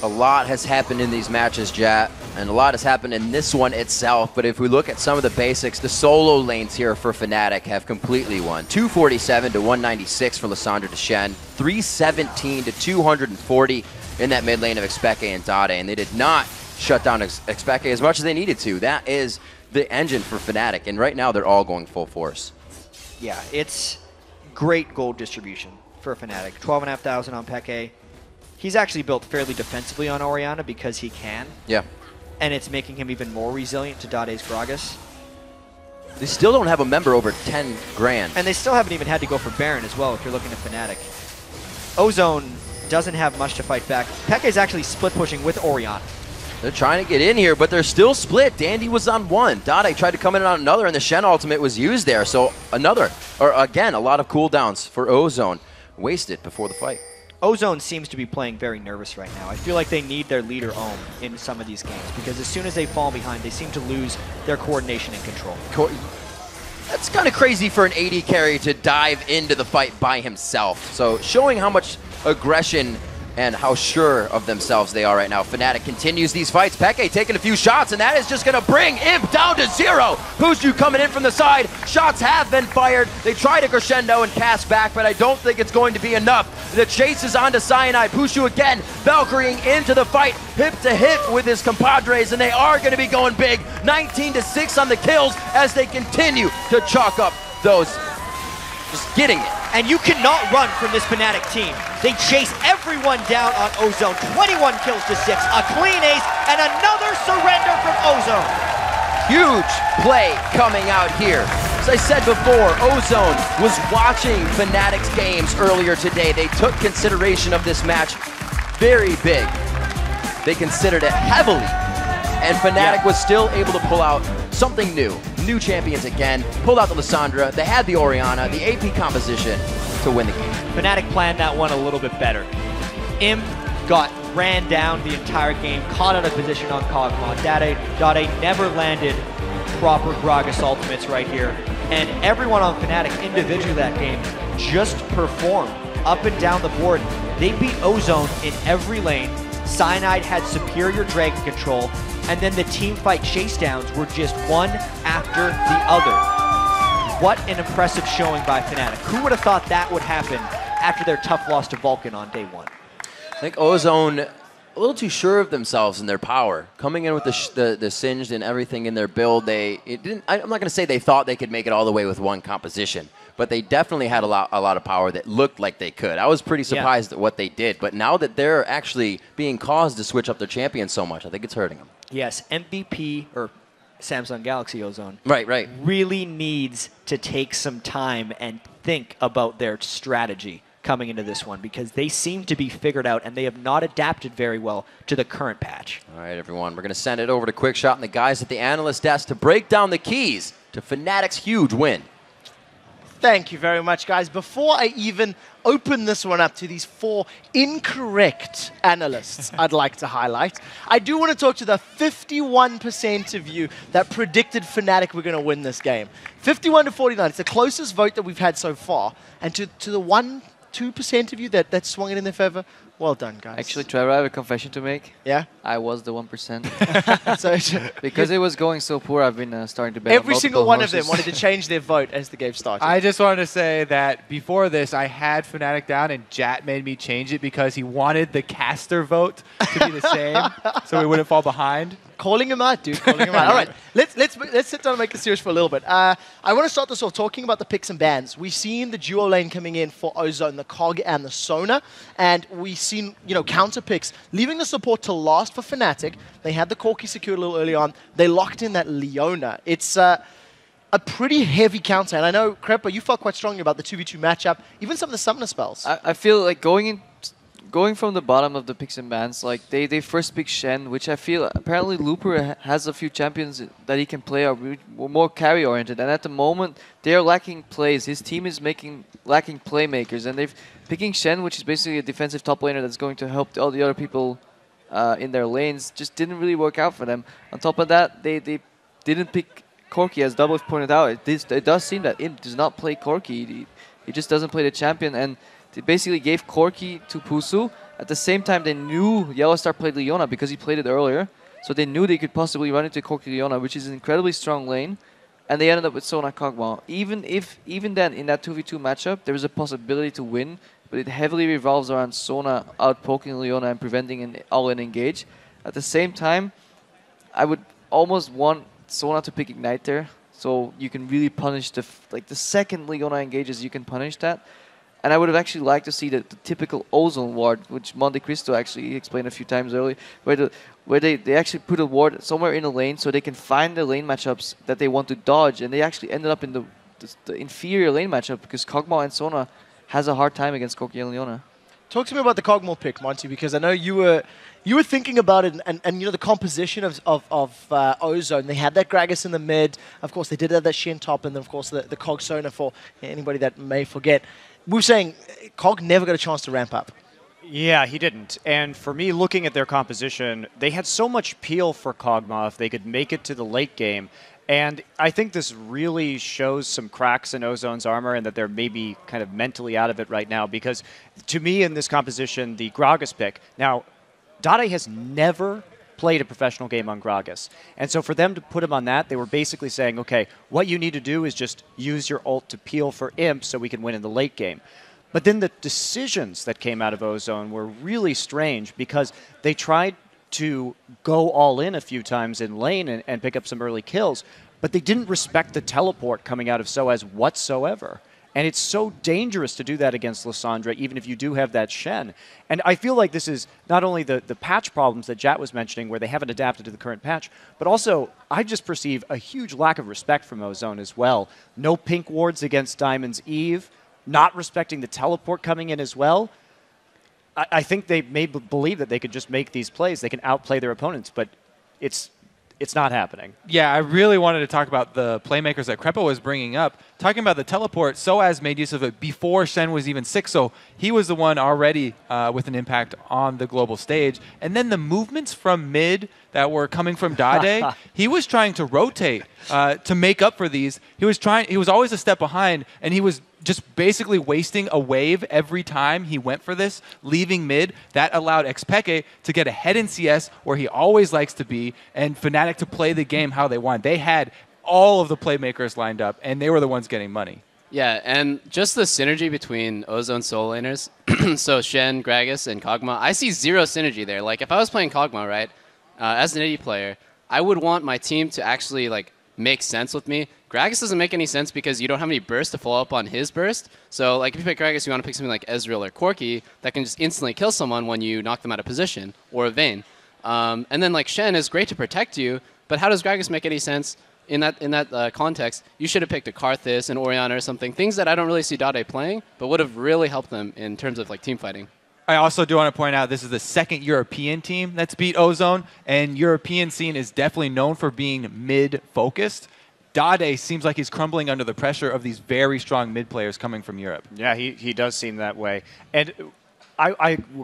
A lot has happened in these matches, Jat, and a lot has happened in this one itself, but if we look at some of the basics, the solo lanes here for Fnatic have completely won. 247 to 196 for Lissandra Deshen, 317 to 240 in that mid lane of Expeke and Dade, and they did not shut down Expeke as much as they needed to. That is the engine for Fnatic, and right now they're all going full force. Yeah, it's great gold distribution for Fnatic. 12,500 on Peke. He's actually built fairly defensively on Orianna because he can. Yeah. And it's making him even more resilient to Dade's Gragas. They still don't have a member over 10 grand. And they still haven't even had to go for Baron as well if you're looking at Fnatic. Ozone doesn't have much to fight back. Peke's actually split pushing with Orianna. They're trying to get in here, but they're still split. Dandy was on one. Dade tried to come in on another, and the Shen ultimate was used there. So again, a lot of cooldowns for Ozone. Wasted before the fight. Ozone seems to be playing very nervous right now. I feel like they need their leader Ohm in some of these games because as soon as they fall behind, they seem to lose their coordination and control. That's kind of crazy for an AD carry to dive into the fight by himself. So showing how much aggression and how sure of themselves they are right now. Fnatic continues these fights. Peke taking a few shots, and that is just going to bring Imp down to 0. Pushu coming in from the side. Shots have been fired. They try to crescendo and cast back, but I don't think it's going to be enough. The chase is onto Cyanide. Pushu again, Valkyrieing into the fight, hip to hip with his compadres, and they are going to be going big. 19-6 on the kills as they continue to chalk up those. Just getting it. And you cannot run from this Fnatic team. They chase everyone down on Ozone. 21 kills to 6, a clean ace, and another surrender from Ozone. Huge play coming out here. As I said before, Ozone was watching Fnatic's games earlier today. They took consideration of this match very big. They considered it heavily, and Fnatic was still able to pull out something new. New champions again, pulled out the Lissandra, they had the Orianna, the AP composition to win the game. Fnatic planned that one a little bit better. Imp got ran down the entire game, caught out of position on Kog'Maw. Dade never landed proper Gragas ultimates right here. And everyone on Fnatic individually that game just performed up and down the board. They beat Ozone in every lane. Cyanide had superior dragon control, and then the team fight chasedowns were just one after the other. What an impressive showing by Fnatic. Who would have thought that would happen after their tough loss to Vulcan on day one? I think Ozone a little too sure of themselves and their power. Coming in with the singed and everything in their build, I'm not going to say they thought they could make it all the way with one composition, but they definitely had a lot of power that looked like they could. I was pretty surprised at what they did, but now that they're actually being caused to switch up their champion so much, I think it's hurting them. Yes, MVP, or Samsung Galaxy Ozone, right, really needs to take some time and think about their strategy coming into this one, because they seem to be figured out and they have not adapted very well to the current patch. All right, everyone, we're going to send it over to Quickshot and the guys at the analyst desk to break down the keys to Fnatic's huge win. Thank you very much, guys. Before I even open this one up to these 4 incorrect analysts I'd like to highlight, I do want to talk to the 51% of you that predicted Fnatic were going to win this game. 51 to 49. It's the closest vote that we've had so far. And to the 2% of you that swung it in their favor, well done, guys. Actually, Trevor, I have a confession to make. Yeah? I was the 1%. So Because it was going so poor, I've been starting to bet every on single multiple one horses. of them wanted to change their vote as the game started. I just wanted to say that before this, I had Fnatic down, and Jat made me change it because he wanted the caster vote to be the same, so we wouldn't fall behind. Calling him out, dude. Calling him out. All right, let's sit down and make this serious for a little bit. I want to start this off talking about the picks and bans. We've seen the duo lane coming in for Ozone, the Cog and the Sona, and we've seen counter picks, leaving the support to last for Fnatic. They had the Corki secured a little early on. They locked in that Leona. It's a pretty heavy counter, and I know Crepa, you felt quite strongly about the 2v2 matchup, even some of the summoner spells. I feel like going from the bottom of the picks and bans, like they first pick Shen, which I feel apparently Looper has a few champions that he can play are more carry oriented, and at the moment they are lacking plays. His team is lacking playmakers, and they've picking Shen, which is basically a defensive top laner that's going to help all the other people in their lanes, just didn't really work out for them. On top of that, they didn't pick Corki, as Double pointed out. It does seem that Imp does not play Corki. He just doesn't play the champion, and they basically gave Corki to Pusu. At the same time, they knew Yellowstar played Leona because he played it earlier, so they knew they could possibly run into Corki Leona, which is an incredibly strong lane, and they ended up with Sona Kog'Maw. Even then, in that 2v2 matchup, there was a possibility to win, but it heavily revolves around Sona outpoking Leona and preventing an all-in engage. At the same time, I would almost want Sona to pick Ignite there, so you can really punish the second Leona engages, you can punish that. And I would have actually liked to see the typical Ozone ward, which Monte Cristo actually explained a few times earlier, where they actually put a ward somewhere in a lane so they can find the lane matchups that they want to dodge, and they actually ended up in the inferior lane matchup because Kog'Maw and Sona has a hard time against Corki and Leona. Talk to me about the Kog'Maw pick, Monty, because I know you were thinking about it, and the composition of Ozone. They had that Gragas in the mid. Of course, they did have that Shen top, and then of course the Cog Sona for anybody that may forget. We were saying Cog never got a chance to ramp up. Yeah, he didn't. And for me, looking at their composition, they had so much peel for Kog'Maw if they could make it to the late game. And I think this really shows some cracks in Ozone's armor and that they're maybe kind of mentally out of it right now. Because to me, in this composition, the Gragas pick, now, Dade has never played a professional game on Gragas. And so for them to put him on that, they were basically saying, okay, what you need to do is just use your ult to peel for Imp so we can win in the late game. But then the decisions that came out of Ozone were really strange because they tried to go all in a few times in lane and pick up some early kills, but they didn't respect the teleport coming out of Soaz whatsoever. And it's so dangerous to do that against Lissandra, even if you do have that Shen. And I feel like this is not only the patch problems that Jat was mentioning, where they haven't adapted to the current patch, but also I just perceive a huge lack of respect from Ozone as well. No pink wards against Diamond's Eve, not respecting the teleport coming in as well. I think they may believe that they could just make these plays. They can outplay their opponents, but it's not happening. Yeah, I really wanted to talk about the playmakers that Crepa was bringing up. Talking about the teleport, Soaz made use of it before Shen was even 6, so he was the one already with an impact on the global stage. And then the movements from mid that were coming from Dade, he was trying to rotate to make up for these. He was always a step behind, and he was just basically wasting a wave every time he went for this, leaving mid. That allowed Xpeke to get ahead in CS, where he always likes to be, and Fnatic to play the game how they want. They had all of the playmakers lined up, and they were the ones getting money. Yeah, and just the synergy between Ozone solo laners, so Shen, Gragas, and Kog'Maw, I see zero synergy there. Like, if I was playing Kog'Maw, right, as an AD player, I would want my team to actually, like, make sense with me. Gragas doesn't make any sense because you don't have any burst to follow up on his burst. So, like, if you pick Gragas, you want to pick something like Ezreal or Corki that can just instantly kill someone when you knock them out of position, or a Vayne. And then, like, Shen is great to protect you, but how does Gragas make any sense? In that context, you should have picked a Karthus, an Orianna, or something. Things that I don't really see Dade playing, but would have really helped them in terms of like team fighting. I also do want to point out this is the second European team that's beat Ozone, and European scene is definitely known for being mid-focused. Dade seems like he's crumbling under the pressure of these very strong mid players coming from Europe. Yeah, he does seem that way. And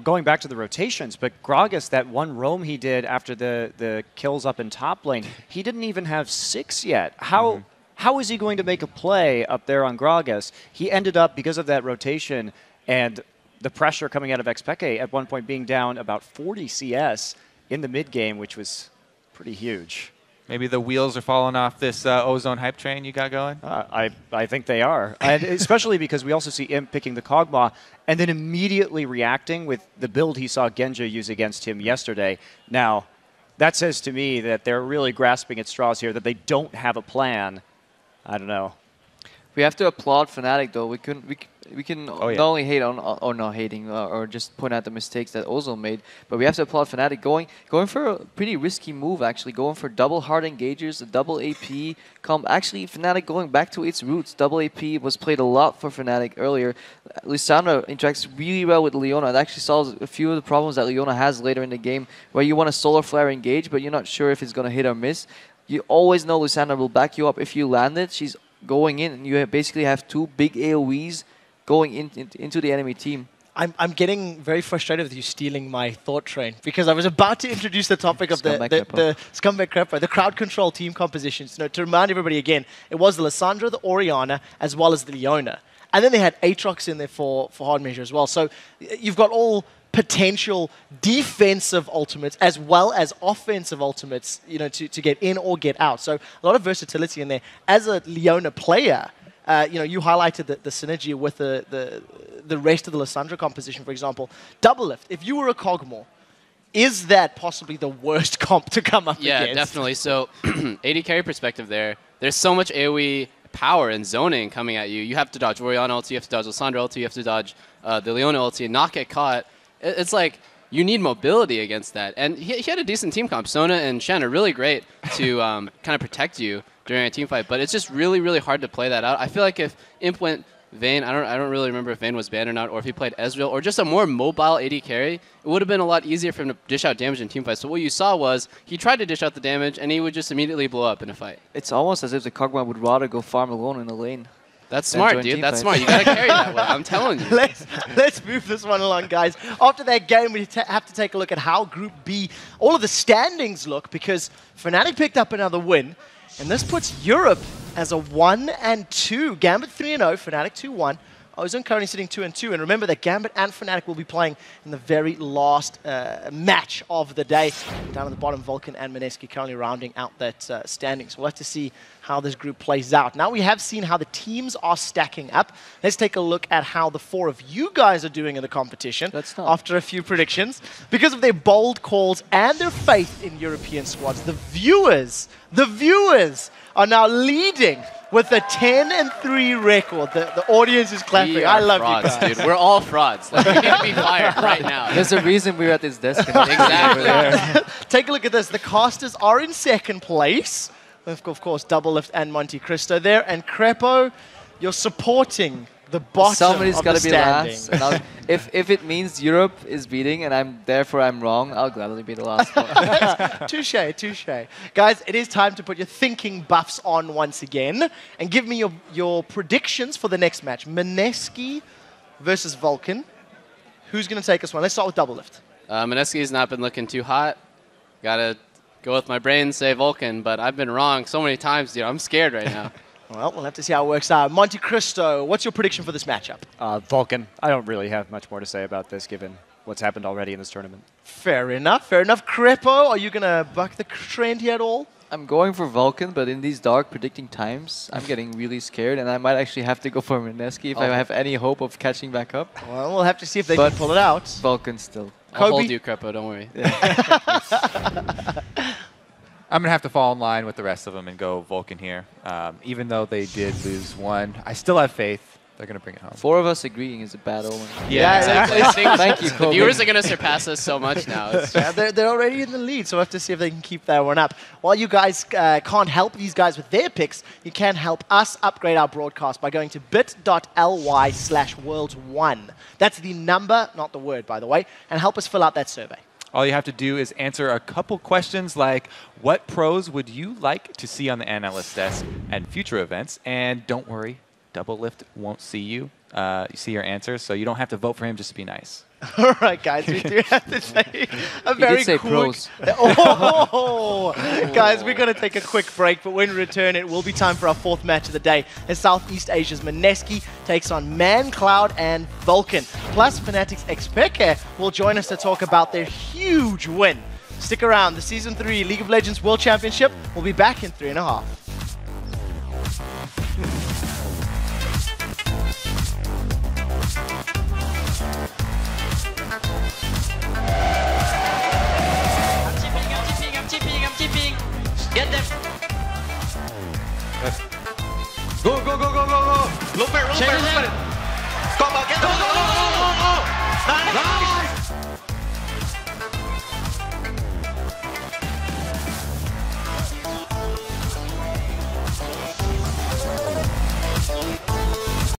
going back to the rotations, but Gragas, that one roam he did after the kills up in top lane, he didn't even have 6 yet. How is he going to make a play up there on Gragas? He ended up, because of that rotation and the pressure coming out of Xpeke, at one point being down about 40 CS in the mid game, which was pretty huge. Maybe the wheels are falling off this Ozone hype train you got going? I think they are. And especially because we also see him picking the Kog'Maw and then immediately reacting with the build he saw Genja use against him yesterday. Now, that says to me that they're really grasping at straws here, that they don't have a plan. I don't know. We have to applaud Fnatic though. We can not only hate on or not hating or just point out the mistakes that Ozone made, but we have to applaud Fnatic going for a pretty risky move actually, going for double hard engagers, a double AP. Actually, Fnatic going back to its roots. Double AP was played a lot for Fnatic earlier. Lissandra interacts really well with Leona. It actually solves a few of the problems that Leona has later in the game, where you want a solar flare engage, but you're not sure if it's gonna hit or miss. You always know Lissandra will back you up. If you land it, she's going in, and you basically have 2 big AoEs going into the enemy team. I'm getting very frustrated with you stealing my thought train, because I was about to introduce the topic of the Scumbag Crepo, the crowd control team compositions. To remind everybody again, it was the Lissandra, the Orianna, as well as the Leona. And then they had Aatrox in there for hard measure as well. So you've got all potential defensive ultimates as well as offensive ultimates, to get in or get out. So a lot of versatility in there. As a Leona player, you highlighted the synergy with the rest of the Lissandra composition, for example. Double lift. If you were a Kog'Maw, is that possibly the worst comp to come up against? Yeah, definitely. So AD carry perspective there's so much AoE power and zoning coming at you. You have to dodge Orianna ulti, you have to dodge Lissandra ulti, you have to dodge the Leona ulti and not get caught. It's like you need mobility against that. And he had a decent team comp. Sona and Shen are really great to kind of protect you during a team fight, but it's just really, really hard to play that out. I feel like if Imp went Vayne, I don't really remember if Vayne was banned or not, or if he played Ezreal, or just a more mobile AD carry, it would have been a lot easier for him to dish out damage in team fights. So what you saw was he tried to dish out the damage, and he would just immediately blow up in a fight. It's almost as if the Kog'Maw would rather go farm alone in the lane. That's smart, dude. That's smart. You gotta carry that way. I'm telling you. Let's move this one along, guys. After that game, we have to take a look at how Group B, all of the standings look, because Fnatic picked up another win, and this puts Europe as a 1-2. Gambit 3-0, Fnatic 2-1. Ozone currently sitting 2-2, and remember that Gambit and Fnatic will be playing in the very last match of the day. Down at the bottom, Vulcan and Mineski currently rounding out that standing. So we'll have to see how this group plays out. Now we have seen how the teams are stacking up. Let's take a look at how the 4 of you guys are doing in the competition after a few predictions. Because of their bold calls and their faith in European squads, the viewers are now leading with a 10-3 record. The audience is clapping. We I are love frauds, you guys. dude. We're all frauds. Like, we need to be fired right now. There's a reason we're at this desk. Exactly. Take a look at this. The casters are in second place. Of course, Double Lift and Monte Cristo there. And Crepo, you're supporting the bottom Somebody's of got the to be standing. last. If it means Europe is beating and I'm wrong, I'll gladly be the last one. Touche. Guys, it is time to put your thinking buffs on once again. And give me your predictions for the next match. Mineski versus Vulcan. Who's going to take us one? Let's start with Double Lift. Mineski's not been looking too hot. Gotta go with my brain and say Vulcan, but I've been wrong so many times, dude. I'm scared right now. Well, we'll have to see how it works out. Monte Cristo, what's your prediction for this matchup? Vulcan. I don't really have much more to say about this, given what's happened already in this tournament. Fair enough. Crepo, are you going to buck the trend here at all? I'm going for Vulcan, but in these dark predicting times, I'm getting really scared, and I might actually have to go for Mineski if I have any hope of catching back up. Well, we'll have to see if they can pull it out. Vulcan still. I'll hold you, Crepo, don't worry. I'm going to have to fall in line with the rest of them and go Vulcan here. Even though they did lose one, I still have faith. They're going to bring it home. 4 of us agreeing is a bad omen. Yeah, exactly. Thank you, The Kobe. viewers are going to surpass us so much now. Yeah, they're already in the lead, so we'll have to see if they can keep that one up. While you guys can't help these guys with their picks, you can help us upgrade our broadcast by going to bit.ly/world1. That's the number, not the word, by the way, and help us fill out that survey. All you have to do is answer a couple questions like, what pros would you like to see on the analyst desk and future events? And don't worry, Double Lift won't see you. You see your answers, so you don't have to vote for him just to be nice. All right, guys, we do have to say a very did say quick... pros. Oh, guys, we're going to take a quick break, but when we return, it will be time for our 4th match of the day as Southeast Asia's Mineski takes on Man Cloud and Vulcan. Plus, Fnatic's Xpeke will join us to talk about their huge win. Stick around. The Season 3 League of Legends World Championship will be back in 3.5.